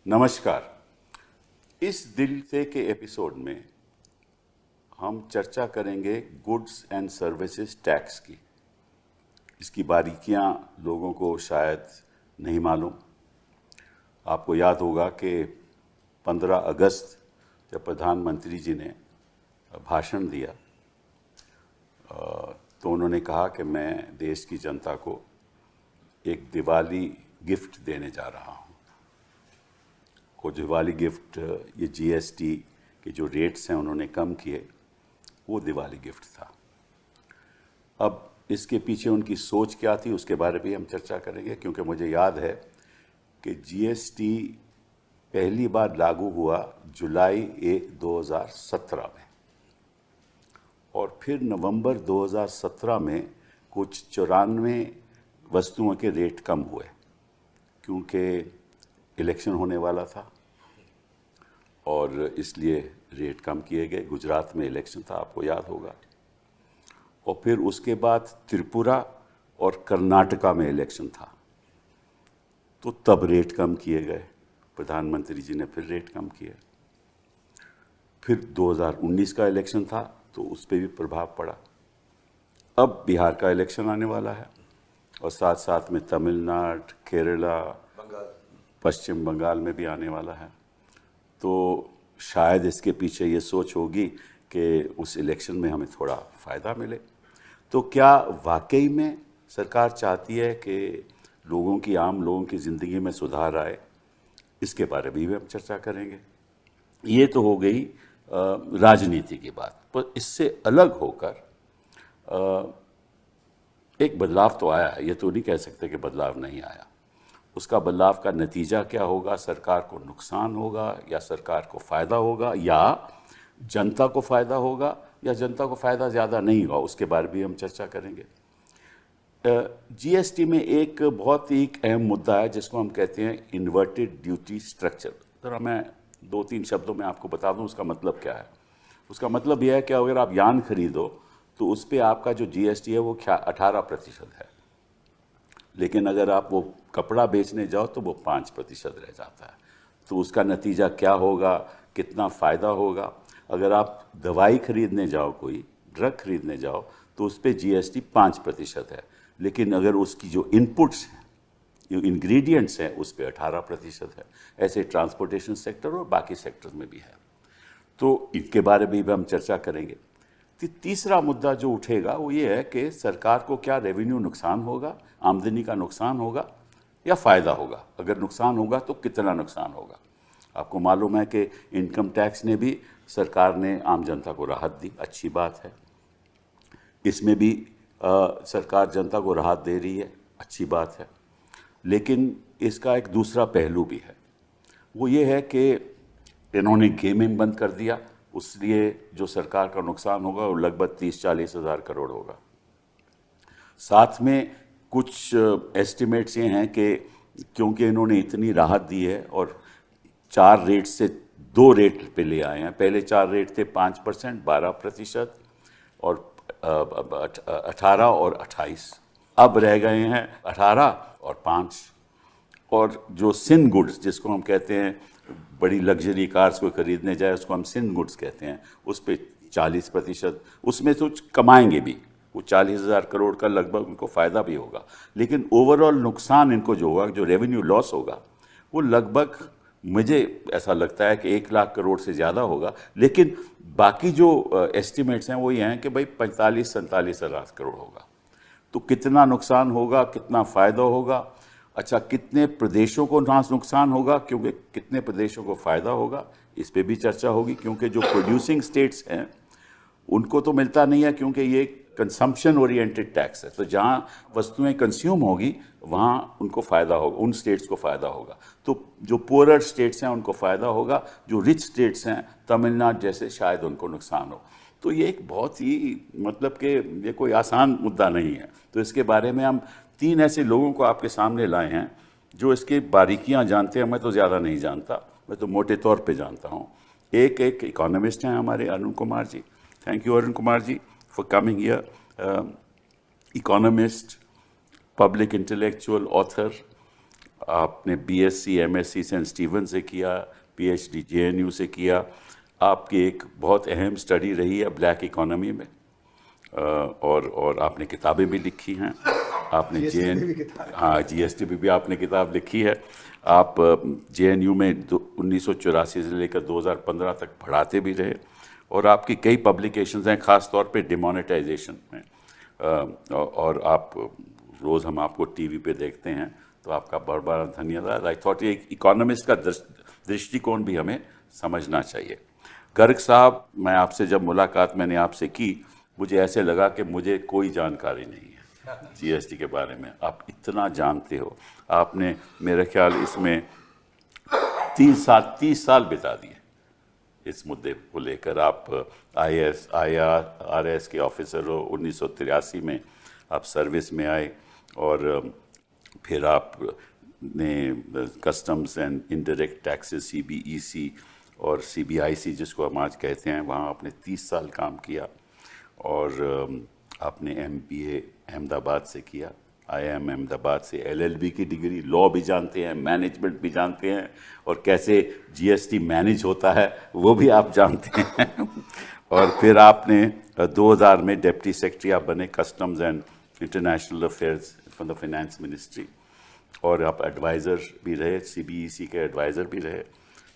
नमस्कार। इस दिल से के एपिसोड में हम चर्चा करेंगे गुड्स एंड सर्विसेज टैक्स की। इसकी बारीकियां लोगों को शायद नहीं मालूम। आपको याद होगा कि 15 अगस्त जब प्रधानमंत्री जी ने भाषण दिया तो उन्होंने कहा कि मैं देश की जनता को एक दिवाली गिफ्ट देने जा रहा हूं। वो दिवाली गिफ्ट, ये जीएसटी के जो रेट्स हैं उन्होंने कम किए, वो दिवाली गिफ्ट था। अब इसके पीछे उनकी सोच क्या थी उसके बारे में भी हम चर्चा करेंगे, क्योंकि मुझे याद है कि जीएसटी पहली बार लागू हुआ जुलाई 2017 में, और फिर नवंबर 2017 में कुछ 94 वस्तुओं के रेट कम हुए, क्योंकि इलेक्शन होने वाला था और इसलिए रेट कम किए गए। गुजरात में इलेक्शन था, आपको याद होगा। और फिर उसके बाद त्रिपुरा और कर्नाटका में इलेक्शन था, तो तब रेट कम किए गए। प्रधानमंत्री जी ने फिर रेट कम किए। फिर 2019 का इलेक्शन था तो उस पर भी प्रभाव पड़ा। अब बिहार का इलेक्शन आने वाला है और साथ साथ में तमिलनाडु, केरला, पश्चिम बंगाल में भी आने वाला है। तो शायद इसके पीछे ये सोच होगी कि उस इलेक्शन में हमें थोड़ा फ़ायदा मिले। तो क्या वाकई में सरकार चाहती है कि लोगों की, आम लोगों की ज़िंदगी में सुधार आए? इसके बारे में भी हम चर्चा करेंगे। ये तो हो गई राजनीति की बात, पर इससे अलग होकर एक बदलाव तो आया है। ये तो नहीं कह सकते कि बदलाव नहीं आया। उसका बदलाव का नतीजा क्या होगा? सरकार को नुकसान होगा या सरकार को फ़ायदा होगा, या जनता को फ़ायदा होगा या जनता को फ़ायदा ज़्यादा नहीं होगा? उसके बारे में भी हम चर्चा करेंगे। जीएसटी में एक बहुत ही अहम मुद्दा है जिसको हम कहते हैं इन्वर्टेड ड्यूटी स्ट्रक्चर। ज़रा मैं 2-3 शब्दों में आपको बता दूं उसका मतलब क्या है। उसका मतलब यह है कि अगर आप यान खरीदो तो उस पर आपका जो जीएसटी है वो 18% है, लेकिन अगर आप वो कपड़ा बेचने जाओ तो वो 5% रह जाता है। तो उसका नतीजा क्या होगा, कितना फ़ायदा होगा? अगर आप दवाई खरीदने जाओ, कोई ड्रग खरीदने जाओ, तो उस पर जीएसटी 5% है, लेकिन अगर उसकी जो इनपुट्स हैं, जो इंग्रेडिएंट्स हैं, उस पर 18% है। ऐसे ट्रांसपोर्टेशन सेक्टर और बाकी सेक्टर में भी है। तो इनके बारे में भी हम चर्चा करेंगे। तीसरा मुद्दा जो उठेगा वो ये है कि सरकार को क्या रेवेन्यू नुकसान होगा, आमदनी का नुकसान होगा या फ़ायदा होगा? अगर नुकसान होगा तो कितना नुकसान होगा? आपको मालूम है कि इनकम टैक्स ने भी, सरकार ने आम जनता को राहत दी, अच्छी बात है। इसमें भी सरकार जनता को राहत दे रही है, अच्छी बात है। लेकिन इसका एक दूसरा पहलू भी है। वो ये है कि इन्होंने गेमिंग बंद कर दिया, उसलिए जो सरकार का नुकसान होगा वो लगभग 30-40 हज़ार करोड़ होगा। साथ में कुछ एस्टिमेट्स ये हैं कि क्योंकि इन्होंने इतनी राहत दी है और 4 रेट से 2 रेट पे ले आए हैं। पहले 4 रेट थे 5%, 12% और 18 और 28। अब रह गए हैं 18 और 5। और जो सिन गुड्स, जिसको हम कहते हैं, बड़ी लग्जरी कार्स को खरीदने जाए उसको हम सिन गुड्स कहते हैं, उस पर 40%। उसमें तो कमाएंगे भी, वो 40,000 करोड़ का लगभग उनको फ़ायदा भी होगा। लेकिन ओवरऑल नुकसान इनको जो होगा, जो रेवेन्यू लॉस होगा, वो लगभग, मुझे ऐसा लगता है कि 1 लाख करोड़ से ज़्यादा होगा। लेकिन बाकी जो एस्टिमेट्स हैं वो ये हैं कि भाई 45-47 हज़ार करोड़ होगा। तो कितना नुकसान होगा, कितना फ़ायदा होगा? अच्छा, कितने प्रदेशों को नुकसान होगा, क्योंकि कितने प्रदेशों को फ़ायदा होगा, इस पे भी चर्चा होगी। क्योंकि जो प्रोड्यूसिंग स्टेट्स हैं उनको तो मिलता नहीं है, क्योंकि ये कंजम्पशन ओरिएंटेड टैक्स है। तो जहाँ वस्तुएं कंज्यूम होगी वहाँ उनको फ़ायदा होगा, उन स्टेट्स को फ़ायदा होगा। तो जो पुअरर स्टेट्स हैं उनको फ़ायदा होगा, जो रिच स्टेट्स हैं, तमिलनाडु जैसे, शायद उनको नुकसान हो। तो ये एक बहुत ही, मतलब कि ये कोई आसान मुद्दा नहीं है। तो इसके बारे में हम 3 ऐसे लोगों को आपके सामने लाए हैं जो इसकी बारीकियां जानते हैं। मैं तो ज़्यादा नहीं जानता, मैं तो मोटे तौर पे जानता हूँ। एक इकोनॉमिस्ट हैं हमारे, Arun Kumar ji. Thank you Arun Kumar ji for coming here. Economist, public intellectual, author, आपने बीएससी एमएससी सेंट स्टीवन से किया, पीएचडी जेएनयू से किया। आपकी एक बहुत अहम स्टडी रही है ब्लैक इकोनॉमी में, और आपने किताबें भी लिखी हैं। आपने जीएसटी भी आपने किताब लिखी है। आप जेएनयू में 1984 से लेकर 2015 तक पढ़ाते भी रहे, और आपकी कई पब्लिकेशंस हैं, ख़ास तौर पे डिमोनेटाइजेशन में। और आप रोज़ हम आपको टीवी पे देखते हैं, तो आपका बहुत बहुत धन्यवाद। आई थॉट एक इकोनॉमिस्ट का दृष्टिकोण भी हमें समझना चाहिए। गर्ग साहब, मैं आपसे जब मुलाकात मैंने आपसे की, मुझे ऐसे लगा कि मुझे कोई जानकारी नहीं है जीएसटी के बारे में। आप इतना जानते हो। आपने मेरे ख्याल इसमें 30 साल बिता दिए इस मुद्दे को लेकर। आप IRS के ऑफिसर हो। 1983 में आप सर्विस में आए, और फिर आपने customs and indirect taxes CBEC और CBIC जिसको हम आज कहते हैं, वहाँ आपने 30 साल काम किया। और आपने MBA अहमदाबाद से किया, IIM अहमदाबाद से, LLB की डिग्री, लॉ भी जानते हैं, मैनेजमेंट भी जानते हैं, और कैसे GST मैनेज होता है वो भी आप जानते हैं। और फिर आपने 2000 में डिप्टी सेक्रेटरी आप बने, customs and international affairs from the finance ministry, और आप एडवाइज़र भी रहे, CBEC के एडवाइज़र भी रहे।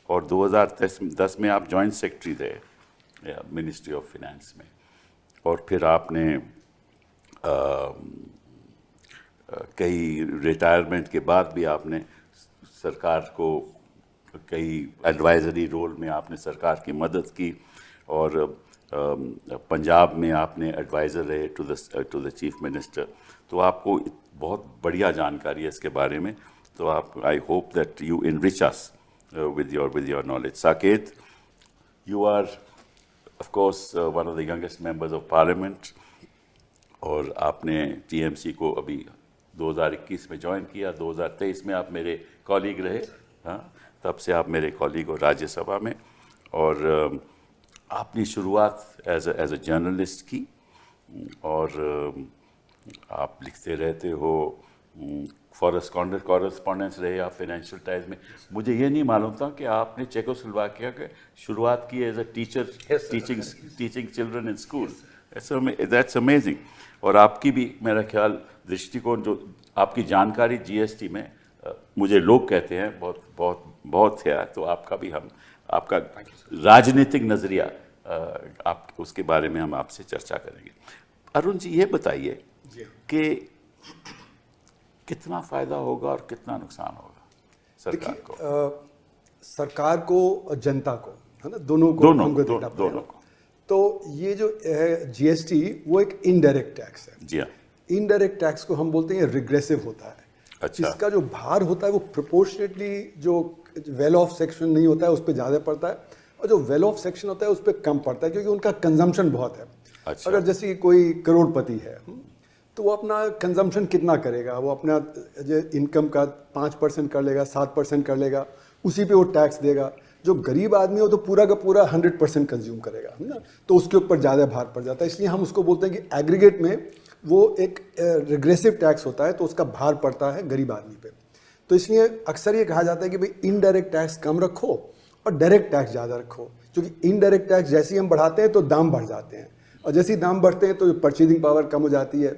और 2010 में आप जॉइंट सेक्रेटरी रहे मिनिस्ट्री ऑफ फाइनेंस में। और फिर आपने कई रिटायरमेंट के बाद भी आपने सरकार को कई एडवाइजरी रोल में आपने सरकार की मदद की। और पंजाब में आपने एडवाइज़र रहे टू द चीफ मिनिस्टर। तो आपको बहुत बढ़िया जानकारी है इसके बारे में। तो आप, I hope that you enrich us with your knowledge. Saket, you are of course one of the youngest members of parliament, और आपने TMC को अभी 2021 में ज्वाइन किया। 2023 में आप मेरे कॉलीग रहे, हाँ, तब से आप मेरे कॉलीग हो राज्यसभा में। और आपने शुरुआत एज अ जर्नलिस्ट की, और आप लिखते रहते हो, कॉरेस्पॉन्डेंस रहे आप फाइनेंशियल टाइम्स में। मुझे ये नहीं मालूम था कि आपने चेकोस्लोवाकिया के शुरुआत की as a teacher, teaching children in school. That's amazing. और आपकी भी मेरा ख्याल दृष्टिकोण, जो आपकी जानकारी जीएसटी में, मुझे लोग कहते हैं बहुत बहुत बहुत है, तो आपका भी हम आपका राजनीतिक नज़रिया, आप उसके बारे में हम आपसे चर्चा करेंगे। अरुण जी, ये बताइए कि कितना फ़ायदा होगा और कितना नुकसान होगा सरकार को? सरकार को, जनता को, है ना, दोनों को देखना पड़ेगा। तो ये जो है जीएसटी, वो एक इनडायरेक्ट टैक्स है। जी हाँ। इनडायरेक्ट टैक्स को हम बोलते हैं रिग्रेसिव होता है। अच्छा। इसका जो भार होता है वो प्रोपोर्शनेटली जो वेल ऑफ सेक्शन नहीं होता है उस पर ज़्यादा पड़ता है, और जो वेल ऑफ सेक्शन होता है उस पर कम पड़ता है, क्योंकि उनका कंजम्पशन बहुत है। अच्छा। अगर जैसे कोई करोड़पति है तो वो अपना कंजम्पशन कितना करेगा, वो अपना इनकम का 5% कर लेगा, 7% कर लेगा, उसी पे वो टैक्स देगा। जो गरीब आदमी हो तो पूरा का पूरा 100% कंज्यूम करेगा, है ना, तो उसके ऊपर ज़्यादा भार पड़ जाता है। इसलिए हम उसको बोलते हैं कि एग्रीगेट में वो एक रिग्रेसिव टैक्स होता है, तो उसका भार पड़ता है गरीब आदमी पे। तो इसलिए अक्सर ये कहा जाता है कि भाई इनडायरेक्ट टैक्स कम रखो और डायरेक्ट टैक्स ज़्यादा रखो, क्योंकि इनडायरेक्ट टैक्स जैसे ही हम बढ़ाते हैं तो दाम बढ़ जाते हैं, और जैसे ही दाम बढ़ते हैं तो परचेजिंग पावर कम हो जाती है।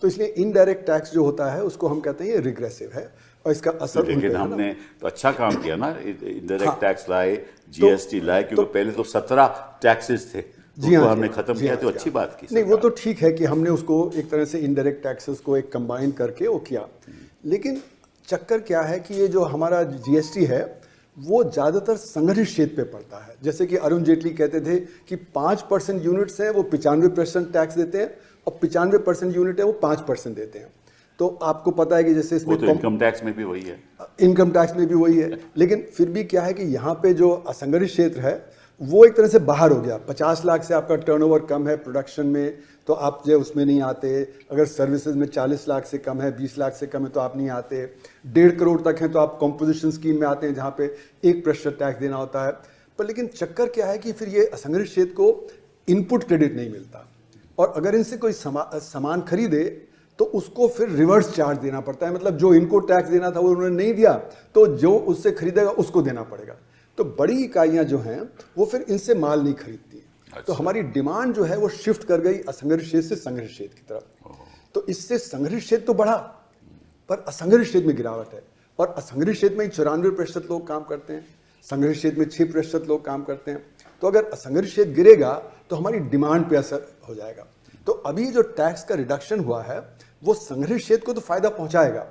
तो इसलिए इनडायरेक्ट टैक्स जो होता है उसको हम कहते हैं ये रिग्रेसिव है, और इसका असर। लेकिन हमने तो अच्छा काम किया ना, इनडायरेक्ट टैक्स लाए, जीएसटी लाए, क्योंकि पहले तो 17 टैक्सेस थे, जी हाँ, हमने खत्म किया, तो अच्छी बात की। नहीं, वो तो ठीक है कि हमने उसको एक तरह से इनडायरेक्ट टैक्सेस को एक कंबाइन करके वो किया। लेकिन चक्कर क्या है कि ये जो हमारा जीएसटी है वो ज़्यादातर संगठित क्षेत्र पे पड़ता है। जैसे कि अरुण जेटली कहते थे कि 5% यूनिट्स हैं वो 95% टैक्स देते हैं, और 95% यूनिट है वो 5% देते हैं। तो आपको पता है कि जैसे इसमें तो इनकम टैक्स में भी वही है, इनकम टैक्स में भी वही है। लेकिन फिर भी क्या है कि यहाँ पे जो असंगठित क्षेत्र है वो एक तरह से बाहर हो गया। 50 लाख से आपका टर्नओवर कम है प्रोडक्शन में, तो आप जो उसमें नहीं आते। अगर सर्विसेज में 40 लाख से कम है, 20 लाख से कम है, तो आप नहीं आते। 1.5 करोड़ तक है तो आप कॉम्पोजिशन स्कीम में आते हैं, जहाँ पे 1% टैक्स देना होता है। पर लेकिन चक्कर क्या है कि फिर ये असंगठित क्षेत्र को इनपुट क्रेडिट नहीं मिलता, और अगर इनसे कोई सामान खरीदे तो उसको फिर रिवर्स चार्ज देना पड़ता है, मतलब जो इनको टैक्स देना था वो उन्होंने नहीं दिया तो जो उससे खरीदेगा उसको देना पड़ेगा। तो बड़ी इकाइयां जो हैं वो फिर इनसे माल नहीं खरीदती। अच्छा। तो हमारी डिमांड जो है वो शिफ्ट कर गई असंगठित क्षेत्र से संगठित क्षेत्र की तरफ। तो इससे संगठित क्षेत्र तो बढ़ा पर असंगठित क्षेत्र में गिरावट है, और असंगठित क्षेत्र में 94% लोग काम करते हैं, संगठित क्षेत्र में 6% लोग काम करते हैं। तो अगर असंगठित क्षेत्र गिरेगा तो हमारी डिमांड पे असर हो जाएगा। तो अभी जो टैक्स का रिडक्शन हुआ है वो संगठित क्षेत्र को तो फायदा पहुंचाएगा,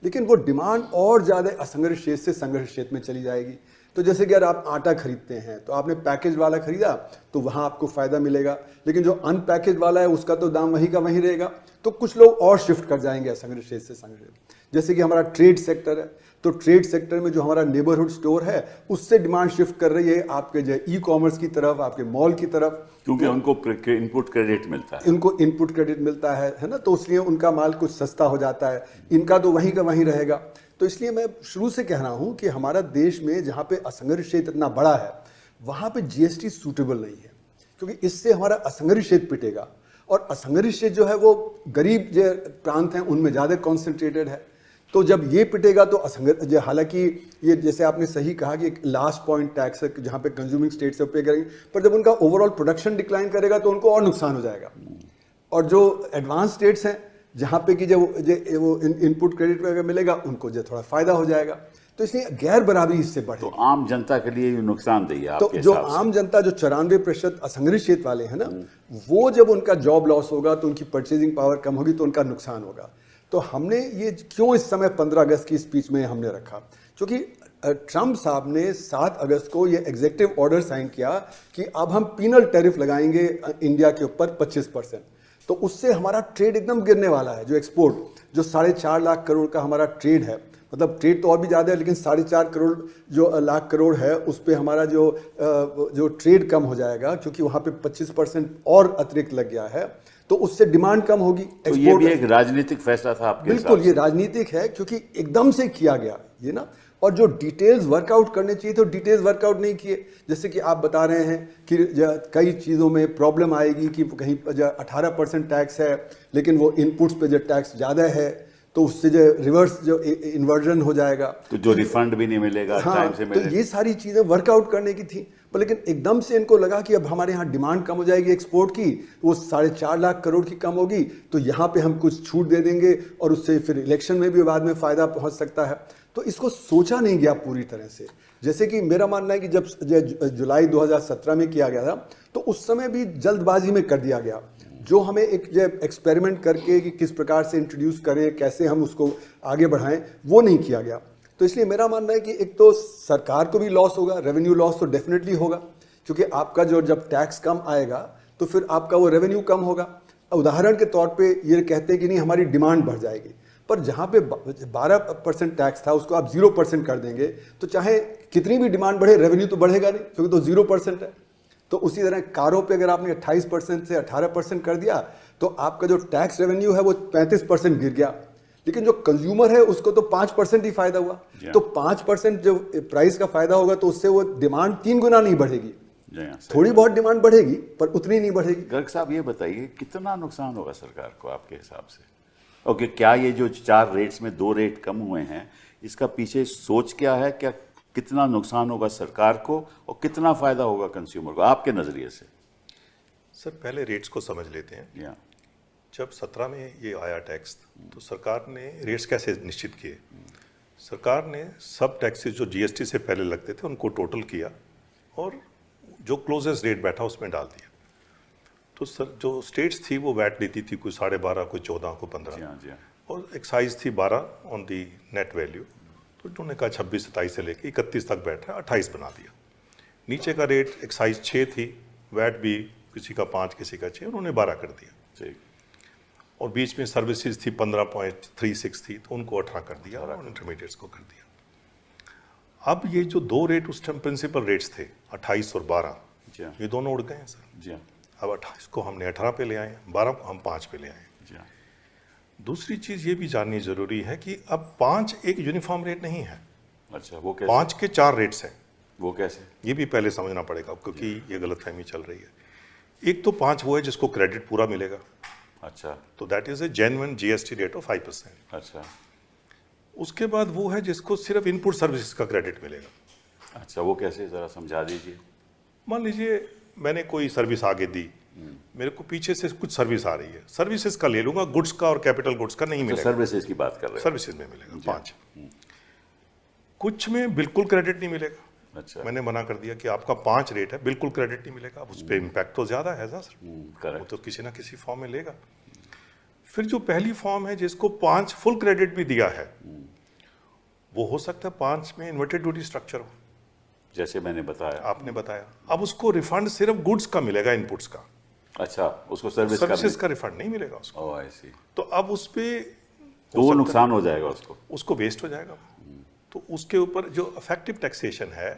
लेकिन वो डिमांड और ज्यादा असंगठित क्षेत्र से संगठित क्षेत्र में चली जाएगी। तो जैसे कि अगर आप आटा खरीदते हैं तो आपने पैकेज वाला खरीदा तो वहां आपको फायदा मिलेगा, लेकिन जो अनपैकेज वाला है उसका तो दाम वहीं का वहीं रहेगा। तो कुछ लोग और शिफ्ट कर जाएंगे असंगठित क्षेत्र से संगठित। जैसे कि हमारा ट्रेड सेक्टर है, तो ट्रेड सेक्टर में जो हमारा नेबरहुड स्टोर है उससे डिमांड शिफ्ट कर रही है आपके जो ई कॉमर्स की तरफ, आपके मॉल की तरफ, क्योंकि उनको इनपुट क्रेडिट मिलता है। इनको इनपुट क्रेडिट मिलता है ना, तो इसलिए उनका माल कुछ सस्ता हो जाता है, इनका तो वहीं का वहीं रहेगा। तो इसलिए मैं शुरू से कह रहा हूं कि हमारा देश में जहां पे असंगठित क्षेत्र इतना बड़ा है वहां पे जीएसटी सूटेबल नहीं है, क्योंकि इससे हमारा असंगठित क्षेत्र पिटेगा, और असंगठित क्षेत्र जो है वो गरीब जो प्रांत हैं उनमें ज़्यादा कॉन्सेंट्रेटेड है। तो जब ये पिटेगा तो असंगठित, हालांकि ये जैसे आपने सही कहा कि एक लास्ट पॉइंट टैक्स है जहाँ पे कंज्यूमिंग स्टेट से पे करेंगे, पर जब उनका ओवरऑल प्रोडक्शन डिक्लाइन करेगा तो उनको और नुकसान हो जाएगा। और जो एडवांस स्टेट्स हैं जहाँ पे कि जब वो इनपुट क्रेडिट वगैरह मिलेगा उनको जो थोड़ा फायदा हो जाएगा। तो इसलिए गैर बराबरी इससे बढ़े, तो आम जनता के लिए ये नुकसानदेही है। तो जो आम जनता जो 94% असंगठित क्षेत्र वाले हैं ना, वो जब उनका जॉब लॉस होगा तो उनकी परचेजिंग पावर कम होगी तो उनका नुकसान होगा। तो हमने ये क्यों इस समय 15 अगस्त की स्पीच में हमने रखा, क्योंकि ट्रंप साहब ने 7 अगस्त को ये एग्जीक्यूटिव ऑर्डर साइन किया कि अब हम पीनल टैरिफ लगाएंगे इंडिया के ऊपर 25%। तो उससे हमारा ट्रेड एकदम गिरने वाला है। जो एक्सपोर्ट जो 4.5 लाख करोड़ का हमारा ट्रेड है, मतलब ट्रेड तो और भी ज़्यादा है लेकिन 4.5 करोड़ जो लाख करोड़ है उस पर हमारा जो ट्रेड कम हो जाएगा, क्योंकि वहाँ पे 25% और अतिरिक्त लग गया है, तो उससे डिमांड कम होगी। तो ये भी एक राजनीतिक फैसला था आपके? बिल्कुल, ये राजनीतिक है क्योंकि एकदम से किया गया ये ना, और जो डिटेल्स वर्कआउट करने चाहिए तो डिटेल्स वर्कआउट नहीं किए। जैसे कि आप बता रहे हैं कि कई चीज़ों में प्रॉब्लम आएगी कि कहीं 18% टैक्स है लेकिन वो इनपुट्स पे जो टैक्स ज़्यादा है तो उससे जो रिवर्स जो इन्वर्जन हो जाएगा, तो जो रिफंड भी नहीं मिलेगा। हाँ, टाइम से मिलेगा। तो ये सारी चीज़ें वर्कआउट करने की थी, पर लेकिन एकदम से इनको लगा कि अब हमारे यहाँ डिमांड कम हो जाएगी एक्सपोर्ट की, वो 4.5 लाख करोड़ की कम होगी, तो यहाँ पे हम कुछ छूट दे देंगे और उससे फिर इलेक्शन में भी बाद में फ़ायदा पहुँच सकता है। तो इसको सोचा नहीं गया पूरी तरह से। जैसे कि मेरा मानना है कि जब जुलाई 2017 में किया गया था तो उस समय भी जल्दबाजी में कर दिया गया। जो हमें एक जो एक्सपेरिमेंट करके कि किस प्रकार से इंट्रोड्यूस करें, कैसे हम उसको आगे बढ़ाएं, वो नहीं किया गया। तो इसलिए मेरा मानना है कि एक तो सरकार को भी लॉस होगा, रेवेन्यू लॉस तो डेफिनेटली होगा, क्योंकि आपका जो जब टैक्स कम आएगा तो फिर आपका वो रेवेन्यू कम होगा। उदाहरण के तौर पे ये कहते हैं कि नहीं हमारी डिमांड बढ़ जाएगी, पर जहाँ पे 12% टैक्स था उसको आप 0% कर देंगे तो चाहे कितनी भी डिमांड बढ़े रेवेन्यू तो बढ़ेगा नहीं, क्योंकि तो 0% है। तो उसी तरह कारों पे अगर आपने 28% से 18% कर दिया तो आपका जो टैक्स रेवेन्यू है वो 35% गिर गया, लेकिन जो कंज्यूमर है उसको तो 5% ही फायदा हुआ। तो 5% जो प्राइस का फायदा होगा तो उससे वो डिमांड 3 गुना नहीं बढ़ेगी, थोड़ी बहुत डिमांड बढ़ेगी पर उतनी नहीं बढ़ेगी। गर्ग साहब ये बताइए कितना नुकसान होगा सरकार को आपके हिसाब से? ओके, क्या ये जो 4 रेट्स में 2 रेट कम हुए हैं इसका पीछे सोच क्या है? क्या कितना नुकसान होगा सरकार को और कितना फायदा होगा कंज्यूमर को आपके नजरिए से? सर पहले रेट्स को समझ लेते हैं। जब 17 में ये आया टैक्स तो सरकार ने रेट्स कैसे निश्चित किए? सरकार ने सब टैक्सेस जो जीएसटी से पहले लगते थे उनको टोटल किया और जो क्लोजेस्ट रेट बैठा उसमें डाल दिया। तो सर जो स्टेट्स थी वो वैट देती थी, कोई 12.5, कोई 14, कोई 15, और एक्साइज थी 12 ऑन दी नेट वैल्यू। तो उन्होंने कहा 26, 27 से लेकर 31 तक बैठ रहा है, 28 बना दिया। नीचे का रेट एक्साइज 6 थी, वैट भी किसी का 5 किसी का 6, उन्होंने 12 कर दिया। और बीच में सर्विसेज थी 15.36 थी तो उनको 18 कर दिया और इंटरमीडिएट्स को कर दिया। अब ये जो 2 रेट उस टाइम प्रिंसिपल रेट्स थे 28 और 12, ये दोनों उड़ गए हैं सर। अब 28 को हमने 18 पे ले आए, 12 को हम 5 पे ले आए। दूसरी चीज ये भी जाननी जरूरी है कि अब 5 एक यूनिफॉर्म रेट नहीं है। अच्छा, वो कैसे? 5 के 4 रेट्स हैं। वो कैसे? ये भी पहले समझना पड़ेगा क्योंकि ये गलतफहमी चल रही है। एक तो 5 वो है जिसको क्रेडिट पूरा मिलेगा। अच्छा, तो that is a genuine GST rate of 5%। अच्छा, उसके बाद वो है जिसको सिर्फ इनपुट सर्विसेज का क्रेडिट मिलेगा। अच्छा, वो कैसे, जरा समझा दीजिए। मान लीजिए मैंने कोई सर्विस आगे दी, मेरे को पीछे से कुछ सर्विस आ रही है, सर्विसेज का ले लूंगा, गुड्स का और कैपिटल गुड्स का नहीं मिलेगा। सर्विसेज की बात कर रहे हैं। सर्विसेज में मिलेगा 5। कुछ में बिल्कुल क्रेडिट नहीं मिलेगा। अच्छा, मैंने मना कर दिया कि आपका 5 रेट है, बिल्कुल क्रेडिट नहीं मिलेगा। अब उस पर इम्पैक्ट तो ज्यादा है ना सर, वो करेक्ट। तो किसी ना किसी फॉर्म में लेगा। फिर जो पहली फॉर्म है जिसको 5 फुल क्रेडिट भी दिया है, वो हो सकता है 5 में इन्वर्टेड ड्यूटी स्ट्रक्चर हो, जैसे मैंने बताया, आपने बताया। अब उसको रिफंड सिर्फ गुड्स का मिलेगा, इनपुट्स का। अच्छा, उसको सर्विसेज का रिफंड नहीं मिलेगा उसको। ओह, आई सी। तो अब उस पे तो वो नुकसान हो जाएगा उसको वेस्ट हो जाएगा। तो उसके ऊपर जो इफेक्टिव टैक्सेशन है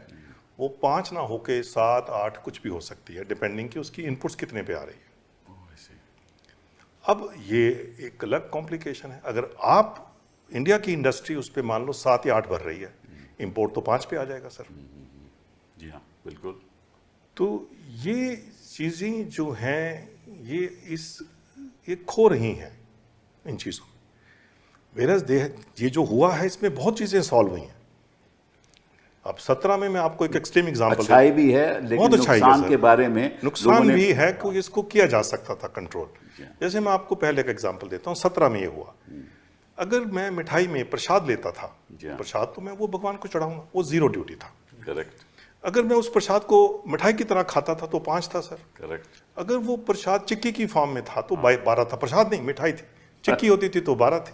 वो 5 ना होके 7, 8 कुछ भी हो सकती है, डिपेंडिंग कि उसकी इनपुट्स कितने पे आ रही है। ओह, आई सी। अब ये एक अलग कॉम्प्लिकेशन है। अगर आप इंडिया की इंडस्ट्री उस पे मान लो 7 या 8 भर रही है, इंपोर्ट तो 5 पे आ जाएगा सर। जी हाँ, बिल्कुल। तो ये चीज़ें जो हैं ये खो रही हैं इन चीज़ों में। मेरा ये जो हुआ है इसमें बहुत चीज़ें सॉल्व हुई हैं। अब 17 में मैं आपको एक एक्सट्रीम एग्जांपल अच्छाई भी है, लेकिन बहुत अच्छाई है नुकसान सर। के बारे में नुकसान भी है कि इसको किया जा सकता था कंट्रोल। जैसे मैं आपको पहले एक एग्जांपल देता हूँ, 17 में ये हुआ। अगर मैं मिठाई में प्रसाद लेता था, प्रसाद तो मैं वो भगवान को चढ़ाऊंगा, वो 0 ड्यूटी था। करेक्ट। अगर मैं उस प्रसाद को मिठाई की तरह खाता था तो 5 था सर। करेक्ट। अगर वो प्रसाद चिक्की की फॉर्म में था तो 12 था। प्रसाद नहीं, मिठाई थी। चिक्की होती थी तो 12 थी।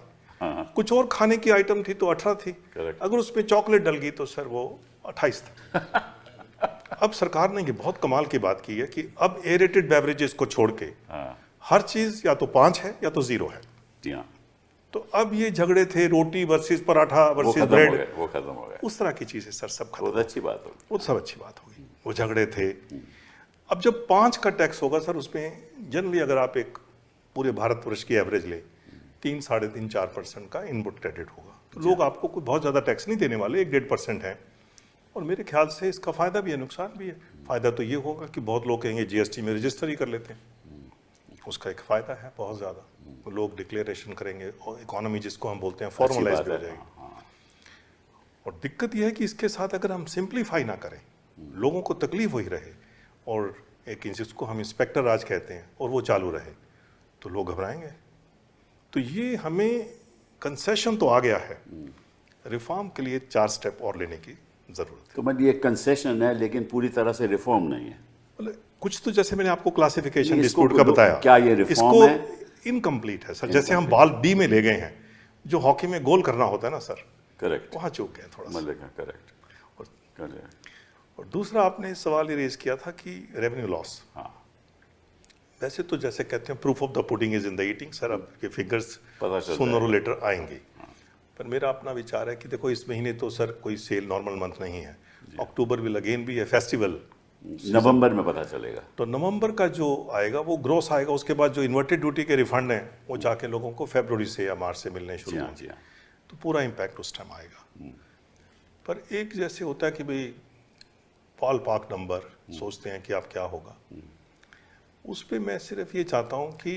कुछ और खाने की आइटम थी तो 18 थी। अगर उसमें चॉकलेट डल गई तो सर वो 28 था। अब सरकार ने ये बहुत कमाल की बात की है कि अब एरेटेड बेवरेजेस को छोड़ के हर चीज या तो 5 है या तो 0 है। जी हाँ। तो अब ये झगड़े थे रोटी वर्सेस पराठा वर्सेस ब्रेड, वो खत्म हो गया। उस तरह की चीजें सर सब खत्म। बहुत अच्छी बात होगी। वो सब अच्छी बात होगी, वो झगड़े थे। अब जब 5 का टैक्स होगा सर, उसमें जनरली अगर आप एक पूरे भारतवर्ष की एवरेज ले 3, 3.5, 4% का इनपुट क्रेडिट होगा, तो लोग आपको कोई बहुत ज्यादा टैक्स नहीं देने वाले, 1-1.5% है। और मेरे ख्याल से इसका फायदा भी है, नुकसान भी है। फायदा तो ये होगा कि बहुत लोग कहेंगे जीएसटी में रजिस्टर ही कर लेते हैं, उसका एक फायदा है बहुत ज्यादा। लोग डिक्लेरेशन करेंगे और इकोनॉमी जिसको हम बोलते हैं फॉर्मलाइज हो जाएगी। और दिक्कत यह है कि इसके साथ अगर हम सिंप्लीफाई ना करें, लोगों को तकलीफ वही रहे और एक जिसको हम इंस्पेक्टर राज कहते हैं और वो चालू रहे, तो लोग घबराएंगे। तो ये हमें कंसेशन तो आ गया है, रिफॉर्म के लिए 4 स्टेप और लेने की जरूरत है। तो मतलब ये कंसेशन है लेकिन पूरी तरह से रिफॉर्म नहीं है। कुछ तो जैसे मैंने आपको क्लासिफिकेशन डिस्प्यूट का बताया, क्या ये रिफॉर्म है? इनकम्प्लीट है सर। जैसे हम बॉल बी में ले गए हैं, जो हॉकी में गोल करना होता है ना सर, करेक्ट, वहां चूक गए थोड़ा सा। करेक्ट। और दूसरा आपने सवाल ये रेज किया था कि रेवेन्यू लॉस। हाँ, वैसे तो जैसे कहते हैं proof of the pudding is in the eating sir, अब ये फिगर्स सूनर और लेटर आएंगे। पर मेरा अपना विचार है कि देखो इस महीने तो सर कोई सेल नॉर्मल मंथ नहीं है, अक्टूबर विल अगेन भी है फेस्टिवल, नवंबर में पता चलेगा। तो नवंबर का जो आएगा वो ग्रोस आएगा। उसके बाद जो इन्वर्टेड ड्यूटी के रिफंड हैं वो जाके लोगों को फरवरी से या मार्च से मिलने शुरू होंगे, तो पूरा इम्पैक्ट उस टाइम आएगा। पर एक जैसे होता है कि भाई बॉल पार्क नंबर सोचते हैं कि आप क्या होगा, उस पर मैं सिर्फ ये चाहता हूँ कि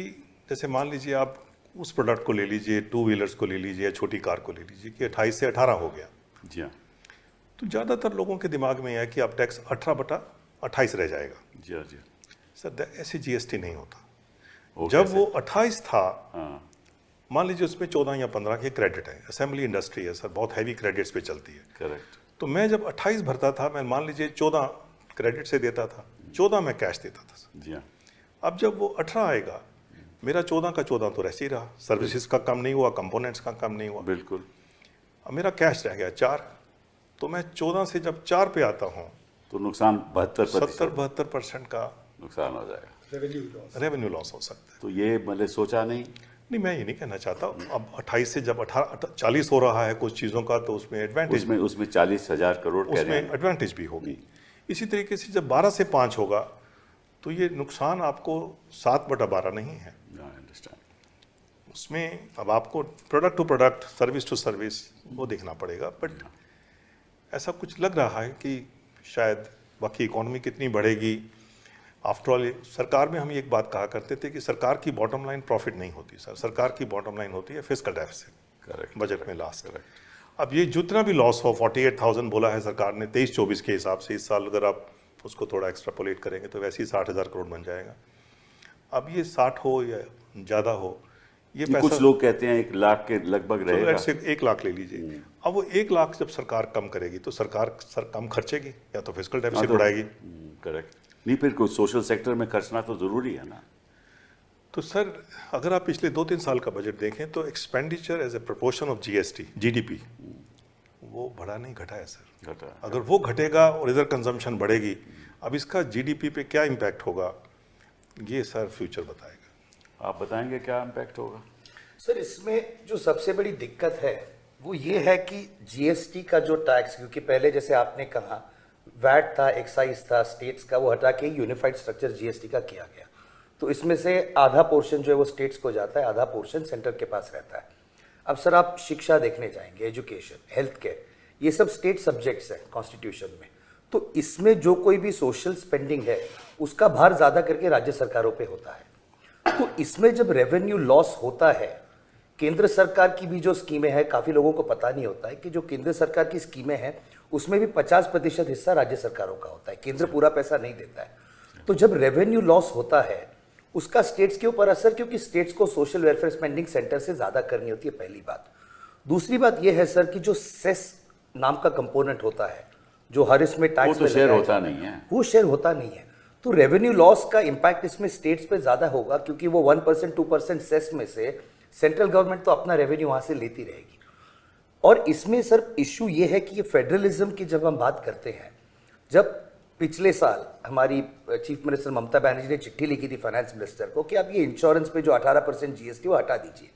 जैसे मान लीजिए आप उस प्रोडक्ट को ले लीजिए, 2 व्हीलर्स को ले लीजिए या छोटी कार को ले लीजिए कि 28 से 18 हो गया। जी हाँ। तो ज़्यादातर लोगों के दिमाग में है कि आप टैक्स 18/28 रह जाएगा। जी हाँ, जी सर ऐसे जीएसटी नहीं होता। जब वो 28 था, मान लीजिए उसमें 14 या 15 के क्रेडिट है, असेंबली इंडस्ट्री है सर, बहुत हैवी क्रेडिट्स पे चलती है। करेक्ट। तो मैं जब 28 भरता था, मैं मान लीजिए 14 क्रेडिट से देता था, 14 मैं कैश देता था सर। जी हाँ। अब जब वो 18 आएगा, मेरा 14 का 14 तो रह ही रहा, सर्विसेज का कम नहीं हुआ, कंपोनेंट्स का कम नहीं हुआ, बिल्कुल। अब मेरा कैश रह गया 4। तो मैं 14 से जब 4 पे आता हूँ तो नुकसान 70-72% का नुकसान हो जाएगा, रेवेन्यू लॉस हो सकता है। तो ये मतलब सोचा नहीं। मैं ये नहीं कहना चाहता। अब 28 से जब 40 हो रहा है कुछ चीज़ों का, तो उसमें एडवांटेज, उसमें 40,000 करोड़ उसमें एडवांटेज भी होगी। इसी तरीके से जब 12 से 5 होगा तो ये नुकसान आपको 7/12 नहीं है, उसमें अब आपको product to product, service to service वो देखना पड़ेगा। बट ऐसा कुछ लग रहा है कि शायद बाकी इकोनॉमी कितनी बढ़ेगी, आफ्टर ऑल सरकार में हम एक बात कहा करते थे कि सरकार की बॉटम लाइन प्रॉफिट नहीं होती सर, सरकार की बॉटम लाइन होती है फिस्कल डेफिसिट। करेक्ट। बजट में लास्ट। अब ये जितना भी लॉस हो 48,000 बोला है सरकार ने 23-24 के हिसाब से, इस साल अगर आप उसको थोड़ा एक्स्ट्रापोलेट करेंगे तो वैसे ही 60,000 करोड़ बन जाएगा। अब ये 60 हो या ज़्यादा हो, ये पैसा कुछ लोग कहते हैं 1 लाख के लगभग रहेगा। 1 लाख ले लीजिए। अब वो 1 लाख जब सरकार कम करेगी तो सरकार कम खर्चेगी या तो फिस्कल डेफिसिट बढ़ाएगी। करेक्ट। नहीं, फिर कुछ सोशल सेक्टर में खर्चना तो जरूरी है ना। तो सर अगर आप पिछले 2-3 साल का बजट देखें तो expenditure as a proportion of GST GDP वो बढ़ा नहीं, घटा है सर। घटा। अगर वो घटेगा और इधर कंजम्पशन बढ़ेगी, अब इसका जीडीपी पे क्या इम्पैक्ट होगा ये सर फ्यूचर बताएगा। आप बताएंगे क्या इम्पैक्ट होगा? सर इसमें जो सबसे बड़ी दिक्कत है वो ये है कि जीएसटी का जो टैक्स, क्योंकि पहले जैसे आपने कहा वैट था, एक्साइज था स्टेट्स का, वो हटा के यूनिफाइड स्ट्रक्चर जीएसटी का किया गया। तो इसमें से आधा पोर्शन जो है वो स्टेट्स को जाता है, आधा पोर्शन सेंटर के पास रहता है। अब सर आप शिक्षा देखने जाएंगे, एजुकेशन, हेल्थ केयर, ये सब स्टेट सब्जेक्ट्स हैं कॉन्स्टिट्यूशन में। तो इसमें जो कोई भी सोशल स्पेंडिंग है उसका भार ज्यादा करके राज्य सरकारों पे होता है। तो इसमें जब रेवेन्यू लॉस होता है, केंद्र सरकार की भी जो स्कीमें हैं, काफी लोगों को पता नहीं होता है कि जो केंद्र सरकार की स्कीमें हैं उसमें भी 50% हिस्सा राज्य सरकारों का होता है, केंद्र पूरा पैसा नहीं देता है। तो जब रेवेन्यू लॉस होता है उसका स्टेट्स के ऊपर असर, क्योंकि स्टेट्स को सोशल वेलफेयर स्पेंडिंग सेंटर से ज्यादा करनी होती है, पहली बात। दूसरी बात यह है सर कि जो सेस नाम का कंपोनेंट होता है जो हर इसमें टैक्स वो तो शेयर होता नहीं है, वो शेयर होता नहीं है। तो रेवेन्यू लॉस का इंपैक्ट इसमें स्टेट्स पे ज्यादा होगा, क्योंकि वो 1% 2% सेस में से सेंट्रल गवर्नमेंट तो अपना रेवेन्यू वहां से लेती रहेगी। और इसमें सर इश्यू ये है कि ये फेडरलिज्म की जब हम बात करते हैं, जब पिछले साल हमारी चीफ मिनिस्टर ममता बनर्जी ने चिट्ठी लिखी थी फाइनेंस मिनिस्टर को कि आप ये इंश्योरेंस पे जो 18% जीएसटी वो हटा दीजिए,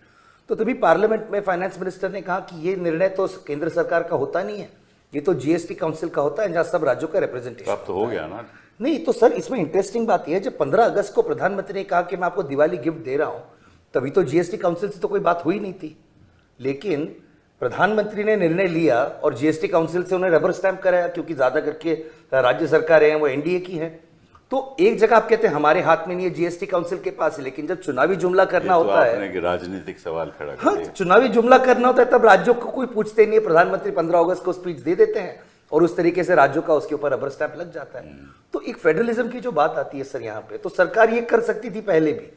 तो तभी पार्लियामेंट में फाइनेंस मिनिस्टर ने कहा कि ये निर्णय तो केंद्र सरकार का होता नहीं है, ये तो जीएसटी काउंसिल का होता है जहां सब राज्यों का रिप्रेजेंटेशन। अब तो हो गया ना। नहीं तो सर इसमें इंटरेस्टिंग बात यह है, जब 15 अगस्त को प्रधानमंत्री ने कहा कि मैं आपको दिवाली गिफ्ट दे रहा हूं, तभी तो जीएसटी काउंसिल से तो कोई बात हुई नहीं थी। लेकिन प्रधानमंत्री ने निर्णय लिया और जीएसटी काउंसिल से उन्हें रबर स्टैंप कराया, क्योंकि ज्यादा करके राज्य सरकारें हैं वो एनडीए की हैं। तो एक जगह आप कहते हैं हमारे हाथ में नहीं है, जीएसटी काउंसिल के पास है, लेकिन जब चुनावी जुमला करना होता है, राजनीतिक सवाल खड़ा कर हाँ, चुनावी जुमला करना होता है तब राज्यों को कोई पूछते नहीं है। प्रधानमंत्री 15 अगस्त को स्पीच दे देते हैं और उस तरीके से राज्यों का उसके ऊपर रबर स्टैंप लग जाता है। तो एक फेडरलिज्म की जो बात आती है सर यहाँ पे, तो सरकार ये कर सकती थी पहले भी,